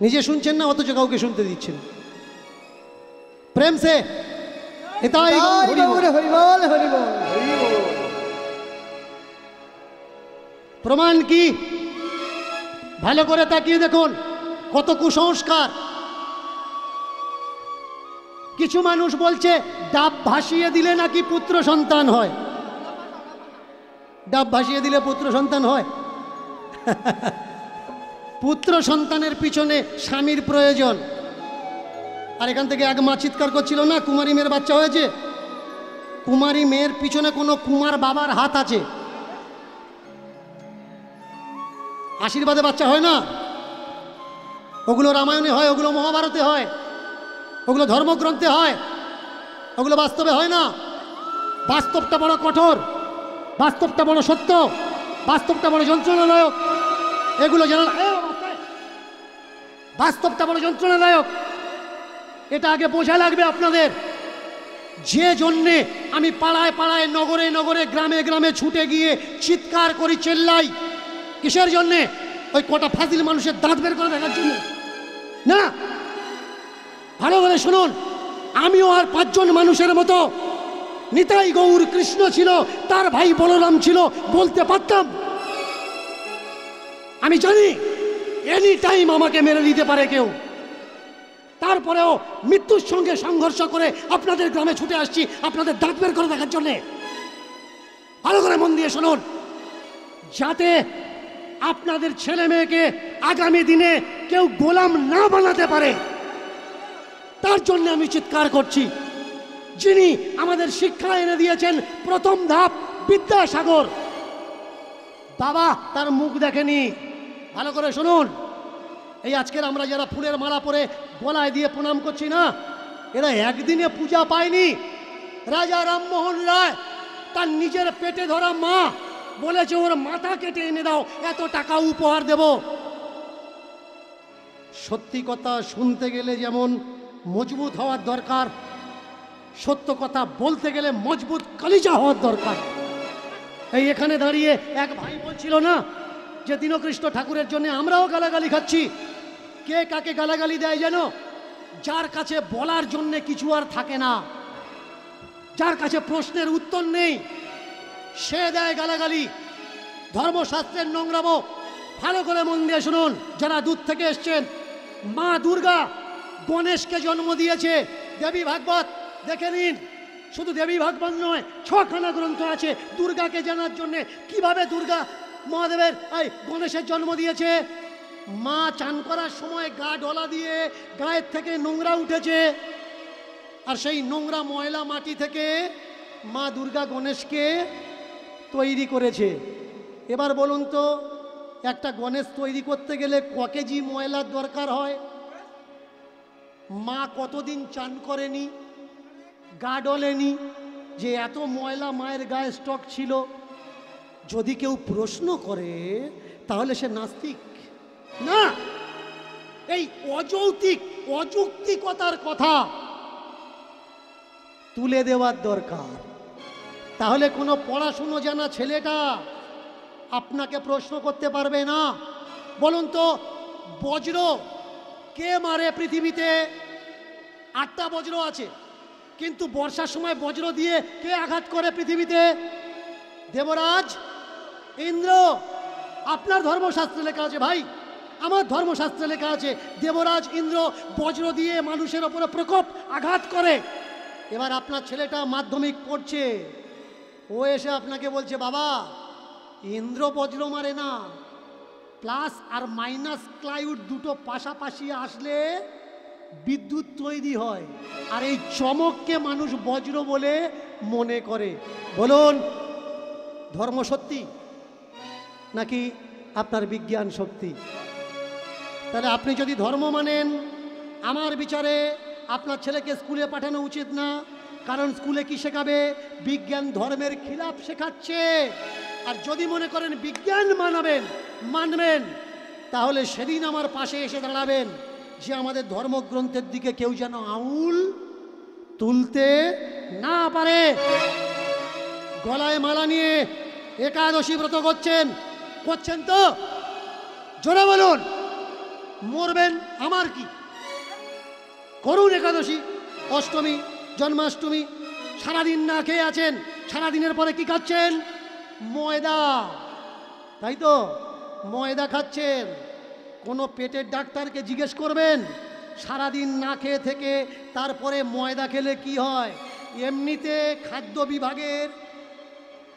নিজে শুনছেন না, অথচ কাউকে শুনতে দিচ্ছেন। প্রেম সে এটাই প্রমাণ কি? ভালো করে তাকিয়ে দেখুন, কত কুসংস্কার। কিছু মানুষ বলছে ডাব ভাসিয়ে দিলে নাকি পুত্র সন্তান হয়। ডাব ভাসিয়ে দিলে পুত্র সন্তান হয়? পুত্র সন্তানের পিছনে স্বামীর প্রয়োজন। আর এখান থেকে এক মা চিৎকার করছিল না, কুমারী মেয়ের বাচ্চা হয়েছে। কুমারী মেয়ের পিছনে কোনো কুমার বাবার হাত আছে। আশীর্বাদে বাচ্চা হয় না, ওগুলো রামায়ণে হয়, ওগুলো মহাভারতে হয়, ওগুলো ধর্মগ্রন্থে হয়। ওগুলো বাস্তবে হয় না। বাস্তবটা বড় কঠোর, বাস্তবটা বড় সত্য, বাস্তবটা বড় যন্ত্রণাদায়ক। এগুলো যেন বাস্তবটা বড় যন্ত্রণাদায়ক, এটা আগে বোঝা লাগবে আপনাদের। যে জন্যে আমি পাড়ায় পাড়ায়, নগরে নগরে, গ্রামে গ্রামে ছুটে গিয়ে চিৎকার করি, চেল্লাই, কিসের জন্যে? ওই কটা ফাজিল মানুষের দাঁত বের করে দেখার জন্য না। ভালো করে শুনুন, আমিও আর 5 জন মানুষের মতো নিতাই গৌর কৃষ্ণ ছিল, তার ভাই বলরাম ছিল, বলতে পারতাম। আমি জানি এনি টাইম আমাকে মেরে দিতে পারে কেউ, তারপরেও মৃত্যুর সঙ্গে সংঘর্ষ করে আপনাদের গ্রামে ছুটে আসছি আপনাদের দাঁত বের করে দেখার জন্যে। ভালো করে মন দিয়ে শুনুন, যাতে আপনাদের ছেলে মেয়েকে আগামী দিনে কেউ গোলাম না বানাতে পারে, তার জন্য আমি চিৎকার করছি। যিনি আমাদের শিক্ষা এনে দিয়েছেন প্রথম ধাপ, বিদ্যাসাগর বাবা তার মুখ দেখেনি। ভালো করে শুনুন, এই আজকের আমরা যারা ফুলের মালা পরে গলায় দিয়ে প্রণাম করছি না, এরা একদিনে পূজা পায়নি। রাজা রামমোহন রায় তার নিজের পেটে ধরা মা বলেছে ওর মাথা কেটে এনে দাও, এত টাকা উপহার দেব। সত্যি কথা শুনতে গেলে যেমন মজবুত হওয়ার দরকার, সত্য কথা বলতে গেলে মজবুত কলিজা হওয়ার দরকার। এই এখানে দাঁড়িয়ে এক ভাই বলছিল না যে দীনকৃষ্ণ ঠাকুরের জন্য আমরাও গালাগালি খাচ্ছি। কে কাকে গালাগালি দেয় যেন? যার কাছে বলার জন্য কিছু আর থাকে না, যার কাছে প্রশ্নের উত্তর নেই, সে দেয় গালাগালি। ধর্মশাস্ত্রের নোংরামো ভালো করে মন দিয়ে শুনুন। যারা দূর থেকে এসছেন, মা দুর্গা গণেশকে জন্ম দিয়েছে, দেবী ভাগবত দেখে নিন। শুধু দেবী ভাগবত নয়, 6খানা গ্রন্থ আছে দুর্গাকে জানার জন্যে, কিভাবে দুর্গা মহাদেবের এই গণেশের জন্ম দিয়েছে। মা চান করার সময় গা ডলা দিয়ে গায়ের থেকে নোংরা উঠেছে, আর সেই নোংরা ময়লা মাটি থেকে মা দুর্গা গণেশকে তৈরি করেছে। এবার বলুন তো, একটা গণেশ তৈরি করতে গেলে ক কেজি ময়লার দরকার হয়? মা কতদিন চান করেনি, গা ডলেনি, যে এত ময়লা মায়ের গায়ে স্টক ছিল? যদি কেউ প্রশ্ন করে তাহলে সে নাস্তিক না। এই অযৌক্তিক অযৌক্তিকতার কথা তুলে দেওয়ার দরকার। তাহলে কোনো পড়াশুনো জানা ছেলেটা আপনাকে প্রশ্ন করতে পারবে না। বলুন তো, বজ্র কে মারে পৃথিবীতে? 8টা বজ্র আছে, কিন্তু বর্ষার সময় বজ্র দিয়ে কে আঘাত করে পৃথিবীতে? দেবরাজ ইন্দ্র। আপনার ধর্মশাস্ত্রে লেখা আছে ভাই, আমার ধর্মশাস্ত্রে লেখা আছে দেবরাজ ইন্দ্র বজ্র দিয়ে মানুষের ওপরে প্রকোপ আঘাত করে। এবার আপনার ছেলেটা মাধ্যমিক পড়ছে, ও এসে আপনাকে বলছে, বাবা ইন্দ্র বজ্র মারে না, প্লাস আর মাইনাস ক্লাইউড দুটো পাশাপাশি আসলে বিদ্যুৎ তৈরি হয়, আর এই চমককে মানুষ বজ্র বলে মনে করে। বলুন, ধর্ম সত্যি নাকি আপনার বিজ্ঞান সত্যি? তাহলে আপনি যদি ধর্ম মানেন, আমার বিচারে আপনার ছেলেকে স্কুলে পাঠানো উচিত না। কারণ স্কুলে কি শেখাবে? বিজ্ঞান ধর্মের খিলাফ শেখাচ্ছে। আর যদি মনে করেন বিজ্ঞান মানবেন, তাহলে সেদিন আমার পাশে এসে দাঁড়াবেন যে আমাদের ধর্মগ্রন্থের দিকে কেউ যেন আঙুল তুলতে না পারে। গলায় মালা নিয়ে একাদশী ব্রত করছেন তো? জোরে বলুন। মরবেন আমার কি? করুন একাদশী, অষ্টমী, জন্মাষ্টমী, সারাদিন না খেয়ে আছেন, সারাদিনের পরে কি খাচ্ছেন? ময়দা, তাই তো? ময়দা খাচ্ছেন। কোনো পেটের ডাক্তারকে জিজ্ঞেস করবেন সারাদিন না খেয়ে থেকে তারপরে ময়দা খেলে কি হয়? এমনিতে খাদ্য বিভাগের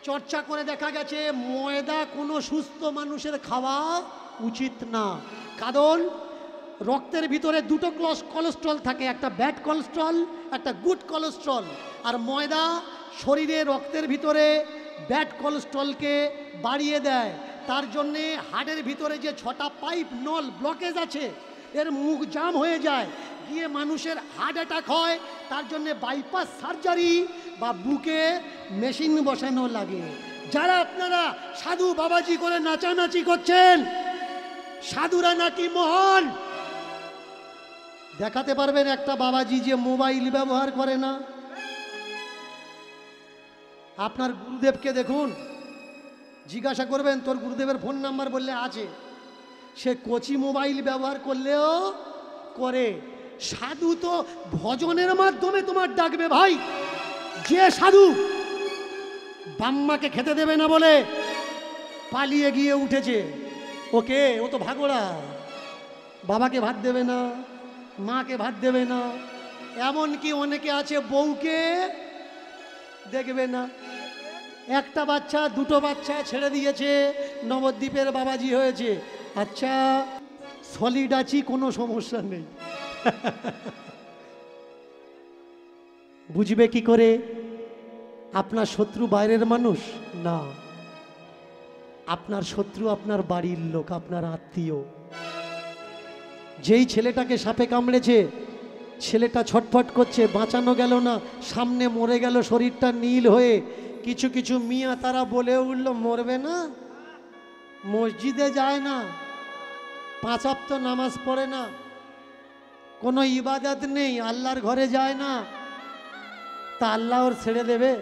চর্চা করে দেখা গেছে ময়দা কোনো সুস্থ মানুষের খাওয়া উচিত না। কারণ রক্তের ভিতরে দুটো কোলেস্ট্রল থাকে, একটা ব্যাড কোলেস্ট্রল, একটা গুড কোলেস্ট্রল। আর ময়দা শরীরে রক্তের ভিতরে ব্যাড কোলেস্ট্রলকে বাড়িয়ে দেয়। তার জন্যে হাড়ের ভিতরে যে 6টা পাইপ নল ব্লকেজ আছে, এর মুখ জাম হয়ে যায়, গিয়ে মানুষের হার্ট অ্যাটাক হয়, তার জন্য বাইপাস সার্জারি বা বুকে মেশিন বসানো লাগে। যারা আপনারা সাধু বাবাজি করে নাচানাচি করছেন, সাধুরা নাকি মহান, দেখাতে পারবেন একটা বাবাজি যে মোবাইল ব্যবহার করে না? আপনার গুরুদেবকে দেখুন, জিজ্ঞাসা করবেন তোর গুরুদেবের ফোন নাম্বার, বললে আছে। সে কচি মোবাইল ব্যবহার করলেও করে। সাধু তো ভজনের মাধ্যমে তোমার ডাকবে ভাই। যে সাধু বাম্মাকে খেতে দেবে না বলে পালিয়ে গিয়ে উঠেছে, ওকে, ও তো ভাগড়া, বাবাকে ভাত দেবে না, মাকে ভাত দেবে না, এমনকি অনেকে আছে বউকে দেখবে না। একটা বাচ্চা দুটো বাচ্চা ছেড়ে দিয়েছে, নবদ্বীপের বাবাজি হয়েছে। আচ্ছা, সলিড আছি, কোনো সমস্যা নেই। বুঝবে কি করে? আপনার শত্রু বাইরের মানুষ না, আপনার শত্রু আপনার বাড়ির লোক, আপনার আত্মীয়। যেই ছেলেটাকে সাপে কামড়েছে, ছেলেটা ছটফট করছে, বাঁচানো গেল না, সামনে মরে গেল শরীরটা নীল হয়ে। কিছু কিছু মিয়া তারা বলে উঠল, মরবে না, মসজিদে যায় না, 5 ওয়াক্ত নামাজ পড়ে না, কোনো ইবাদত নেই, আল্লাহর ঘরে যায় না, তা আল্লাহ ওর ছেড়ে দেবে?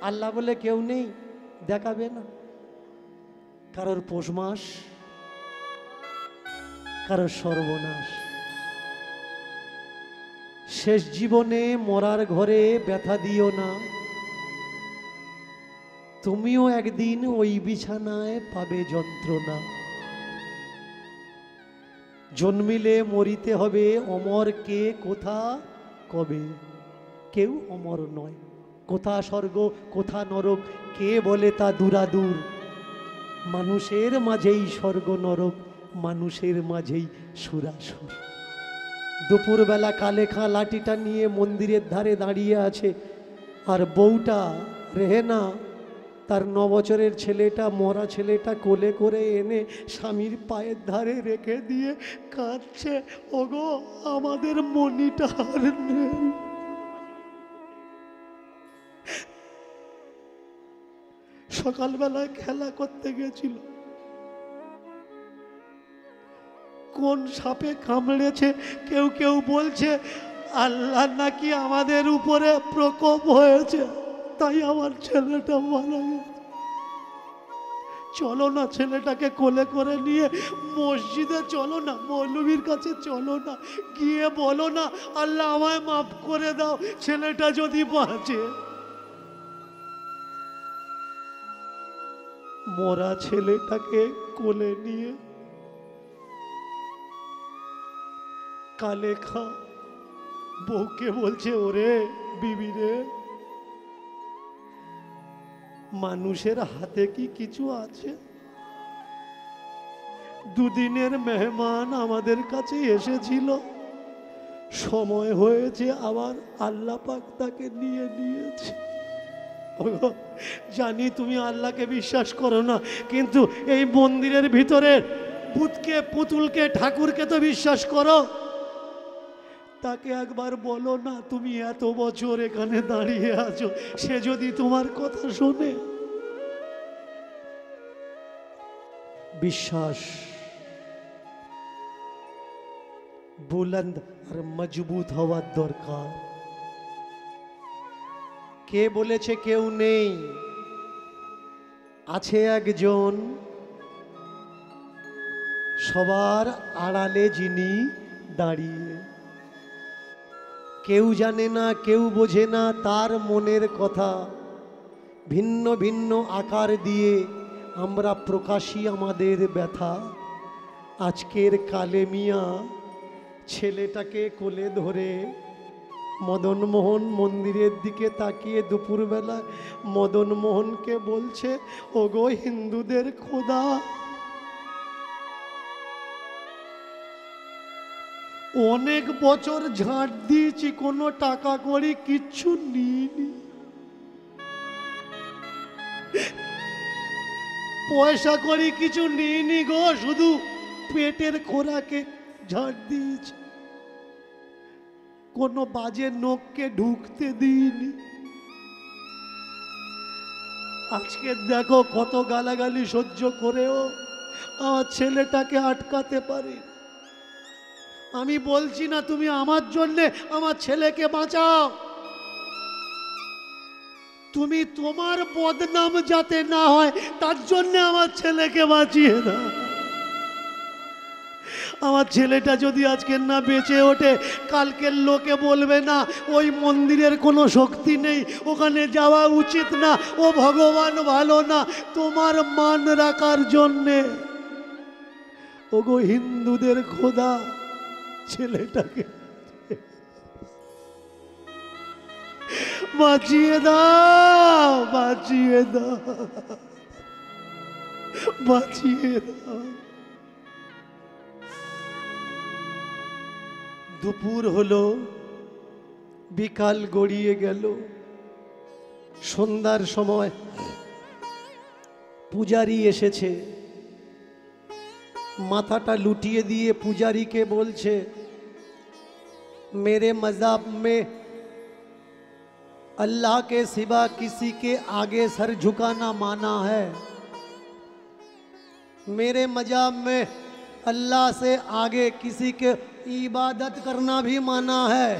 আল্লাহ বলে কেউ নেই, দেখাবে না। কারোর পৌষ মাস, কারোর সর্বনাশ। শেষ জীবনে মরার ঘরে ব্যথা দিও না, তুমিও একদিন ওই বিছানায় পাবে যন্ত্রণা। জন্মিলে মরিতে হবে, অমর কে কোথা কবে? কেউ অমর নয়, কোথা স্বর্গ কোথা নরক কে বলে তা দূরাদূর। মানুষের মাঝেই স্বর্গ নরক, মানুষের মাঝেই সুরাসুর। দুপুরবেলা কালেখা লাঠিটা নিয়ে মন্দিরের ধারে দাঁড়িয়ে আছে, আর বউটা রেহেনা তার 9 বছরের ছেলেটা, মরা ছেলেটা কোলে করে এনে স্বামীর পায়ের ধারে রেখে দিয়ে কাঁদছে, ওগো আমাদের মনিটা আর নেই। সকালবেলায় খেলা করতে গেছিল, কোন সাপে কামড়েছে, কেউ কেউ বলছে আল্লাহ নাকি আমাদের উপরে প্রকোপ হয়েছে, তাই আমার ছেলেটা মারা গেছে। চলো না, ছেলেটাকে কোলে করে নিয়ে মসজিদে চলো না, মৌলবীর কাছে চলো না, গিয়ে বলো না আল্লাহ আমায় মাফ করে দাও, ছেলেটা যদি বাঁচে। মরা ছেলেটাকে কোলে নিয়ে কালেখা বউকে বলছে, ওরে বিবি রে, মানুষের হাতে কি কিছু আছে? 2 দিনের মেহমান আমাদের কাছে এসেছিল, সময় হয়েছে, আবার আল্লাহ পাক তাকে নিয়ে নিয়েছে। জানি তুমি আল্লাহকে বিশ্বাস করো না, কিন্তু এই মন্দিরের ভিতরে ভূতকে, পুতুলকে, ঠাকুরকে তো বিশ্বাস করো। তাকে একবার বলো না, তুমি এত বছর এখানে দাঁড়িয়ে আছো, সে যদি তোমার কথা শোনে। বিশ্বাস বুলন্দ আর মজবুত হওয়ার দরকার। কে বলেছে কেউ নেই? আছে একজন, সবার আড়ালে যিনি দাঁড়িয়ে। কেউ জানে না, কেউ বোঝে না তার মনের কথা। ভিন্ন ভিন্ন আকার দিয়ে আমরা প্রকাশী আমাদের ব্যথা। আজকের কালে মিয়া ছেলেটাকে কোলে ধরে মদনমোহন মন্দিরের দিকে তাকিয়ে দুপুরবেলা মদনমোহনকে বলছে, ওগো হিন্দুদের খোদা, অনেক বছর ঝাঁট দিয়েছি, কোনো টাকা কড়ি কিচ্ছু নিইনি, পয়সা কড়ি কিছু নিইনি গো, শুধু পেটের খোরাকে ঝাঁট দিয়েছি। কোনো বাজে নোককে ঢুকতে দিইনি। আজকে দেখো কত গালাগালি সহ্য করেও আমার ছেলেটাকে আটকাতে পারি। আমি বলছি না তুমি আমার জন্যে আমার ছেলেকে বাঁচাও, তুমি তোমার বদনাম যাতে না হয় তার জন্য আমার ছেলেকে বাঁচিয়ে দাও। আমার ছেলেটা যদি আজকে না বেঁচে ওঠে, কালকের লোকে বলবে না ওই মন্দিরের কোনো শক্তি নেই, ওখানে যাওয়া উচিত না, ও ভগবান ভালো না। তোমার মান রাখার জন্যে ওগো হিন্দুদের খোদা ছেলেটাকে বাঁচিয়ে দাও, বাঁচিয়ে দাও, বাঁচিয়ে দাও। দুপুর হলো, বিকাল গড়িয়ে গেল। সন্ধ্যার সময় পূজারি এসেছে, মাথাটা লুটিয়ে দিয়ে পূজারীকে বলছে, मेरे मज़हब में अल्लाह के सिवा किसी के आगे सर झुकाना माना है। मेरे मज़हब में अल्लाह से आगे किसी के इबादत करना भी माना है।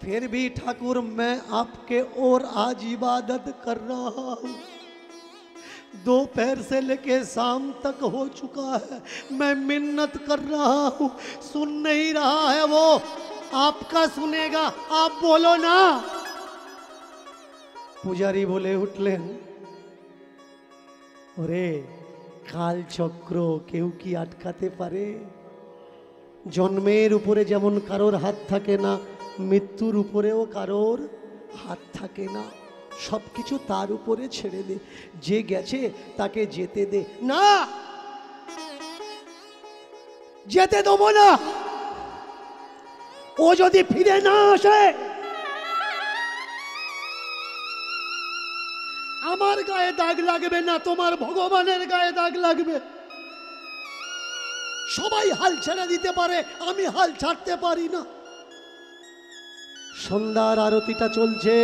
फिर भी ठाकुर मैं आपके और आज इबादत कर रहा हूँ। दोपहर से लेके शाम तक हो चुका है, मैं मिन्नत कर रहा हूँ, सुन नहीं रहा है वो, आपका सुनेगा, आप बोलो ना। पुजारी बोले उठलेन, ओरे काल चक्र केउ की आटकाते पारे? जन्मेर उपरे जेमन कारोर हाथ थाके ना, मृत्युर उपरेও कारोर हाथ थाके ना। सब किछु तार उपरे छेड़े दे, जे गेছে তাকে যেতে দে। না, যেতে দেব না। ও যদি ফিরে না আসে আমার গায়ে দাগ লাগবে না, তোমার ভগবানের গায়ে দাগ লাগবে। সবাই হাল ছেড়ে দিতে পারে, আমি হাল ছাড়তে পারি না। সন্ধ্যার আরতিটা চলছে,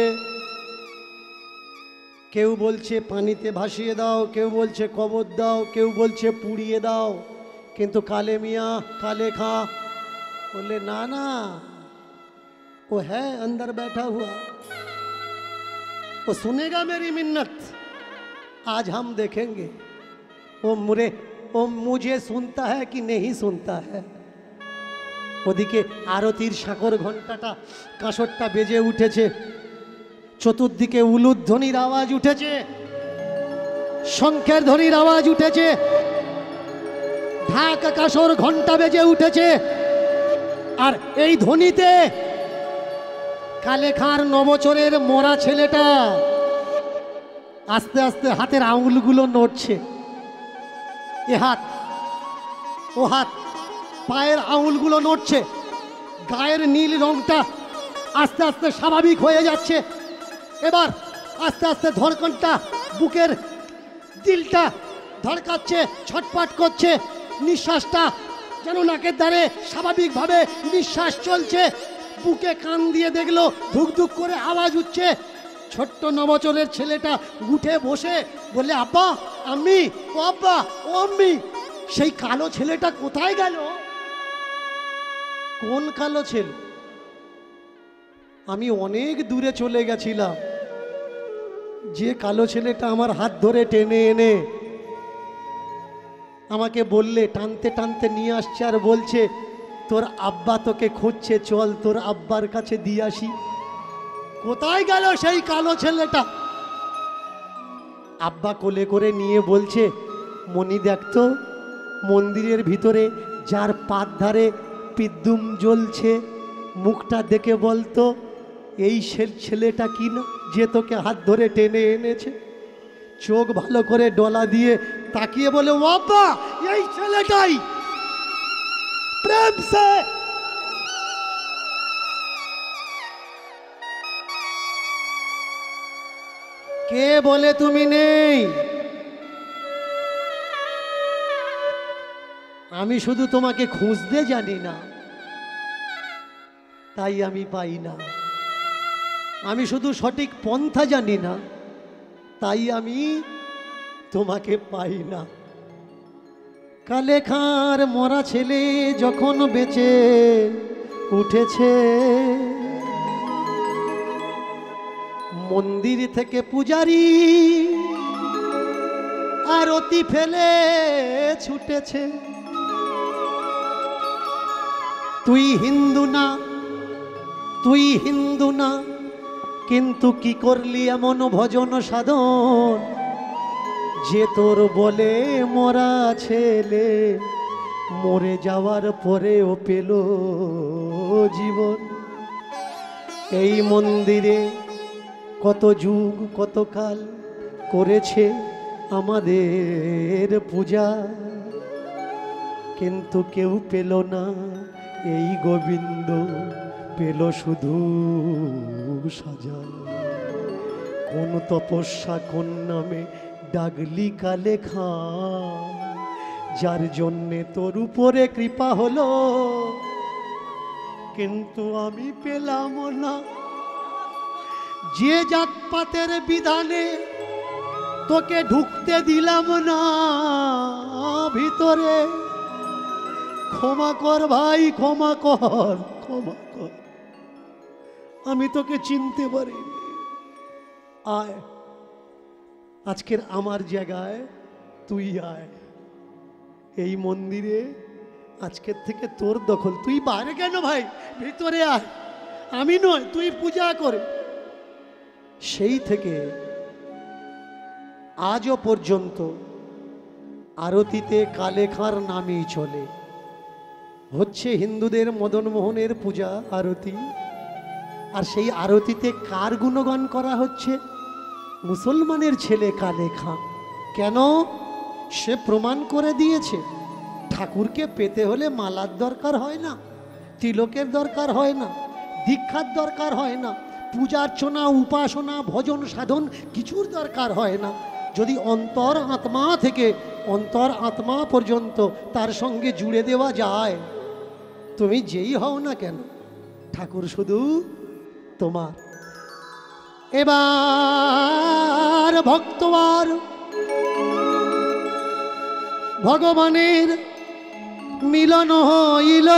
কেউ বলছে পানিতে ভাসিয়ে দাও, কেউ বলছে কবর দাও, কেউ বলছে পুড়িয়ে দাও। কিন্তু কালে মিয়া কালে খা बोले ना ना, वो है अंदर बैठा हुआ, वो सुनेगा मेरी मिन्नत। आज हम देखेंगे वो मुझे सुनता है कि नहीं सुनता है। ওদিকে আরতির শাকর ঘণ্টাটা কাঁসরটা বেজে উঠেছে, চতুর্দিকে উলুধ্বনির আওয়াজ উঠেছে, শঙ্খের ধ্বনির আওয়াজ উঠেছে, ঢাক কাঁসর ঘণ্টা বেজে উঠেছে। আর এই ধ্বনিতে কালেখার নবচরের মরা ছেলেটা আস্তে আস্তে হাতের আঙুলগুলো নড়ছে। এ হাত ও হাত, পায়ের আঙুলগুলো নড়ছে, গায়ের নীল রংটা আস্তে আস্তে স্বাভাবিক হয়ে যাচ্ছে। এবার আস্তে আস্তে ধড়কনটা, বুকের দিলটা ধড়কাচ্ছে, ছটপট করছে, নিঃশ্বাসটা যেন নাকের দ্বারে স্বাভাবিকভাবে নিঃশ্বাস চলছে। বুকে কান দিয়ে দেখলো ধুক ধুক করে আওয়াজ উঠছে। ছোট্ট নবচরের ছেলেটা উঠে বসে বলে, আব্বা আম্মি, ও আব্বা ও আম্মি। সেই কালো ছেলেটা কোথায় গেল? কোন কালো ছেলে? আমি অনেক দূরে চলে গেছিলাম, যে কালো ছেলেটা আমার হাত ধরে টেনে এনে আমাকে বললে, টানতে টানতে নিয়ে আসছে আর বলছে, তোর আব্বা তোকে খুঁজছে, চল তোর আব্বার কাছে দিয়ে আসি। কোথায় গেল সেই কালো ছেলেটা? আব্বা কোলে করে নিয়ে বলছে, মনি দেখতো মন্দিরের ভিতরে যার পাত ধারে পিদ্দুম জ্বলছে, মুখটা দেখে বলতো এই ছেলেটা কি না যে তোকে হাত ধরে টেনে এনেছে। চোখ ভালো করে ডলা দিয়ে তাকিয়ে বলে, ও আব্বা এই ছেলেটাই। প্রেম সে কে বলে তুমি নেই? আমি শুধু তোমাকে খুঁজতে জানি না, তাই আমি পাই না। আমি শুধু সঠিক পন্থা জানি না, তাই আমি তোমাকে পাই না। কালে খাঁর মরা ছেলে যখন বেঁচে উঠেছে, মন্দির থেকে পূজারি আরতি ফেলে ছুটেছে। তুই হিন্দু না, তুই হিন্দু না, কিন্তু কি করলি এমন ভজন সাধন যে তোর বলে মরা ছেলে মরে যাওয়ার পরেও পেল জীবন। এই মন্দিরে কত যুগ কত কাল করেছে আমাদের পূজা, কিন্তু কেউ পেল না এই গোবিন্দ, পেল শুধু সাজা। কোন তপস্যা কোন নামে ডাগলি কালে খাঁ, যার জন্যে তোর উপরে কৃপা হলো, কিন্তু আমি পেলাম না। যে জাতপাতের বিধানে তোকে ঢুকতে দিলাম না ভিতরে, ক্ষমা কর ভাই, ক্ষমা কর, ক্ষমা কর, আমি তোকে চিনতে পারিনি। আয়, আজকের আমার জায়গায় তুই আয়। এই মন্দিরে আজকের থেকে তোর দখল। তুই বাইরে কেন ভাই, ভিতরে আয়। আমি নয়, তুই পূজা করে। সেই থেকে আজও পর্যন্ত আরতিতে কালে খাঁর নামই চলে। হচ্ছে হিন্দুদের মদন মোহনের পূজা আরতি, আর সেই আরতিতে কার গুণগান করা হচ্ছে? মুসলমানের ছেলে কালে খাঁ। কেন? সে প্রমাণ করে দিয়েছে ঠাকুরকে পেতে হলে মালার দরকার হয় না, তিলকের দরকার হয় না, দীক্ষার দরকার হয় না, পূজার্চনা উপাসনা ভজন সাধন কিছুর দরকার হয় না। যদি অন্তর আত্মা থেকে অন্তর আত্মা পর্যন্ত তার সঙ্গে জুড়ে দেওয়া যায়, তুমি যেই হও না কেন, ঠাকুর শুধু তোমার। এবার ভক্তবার ভগবানের মিলন হইল,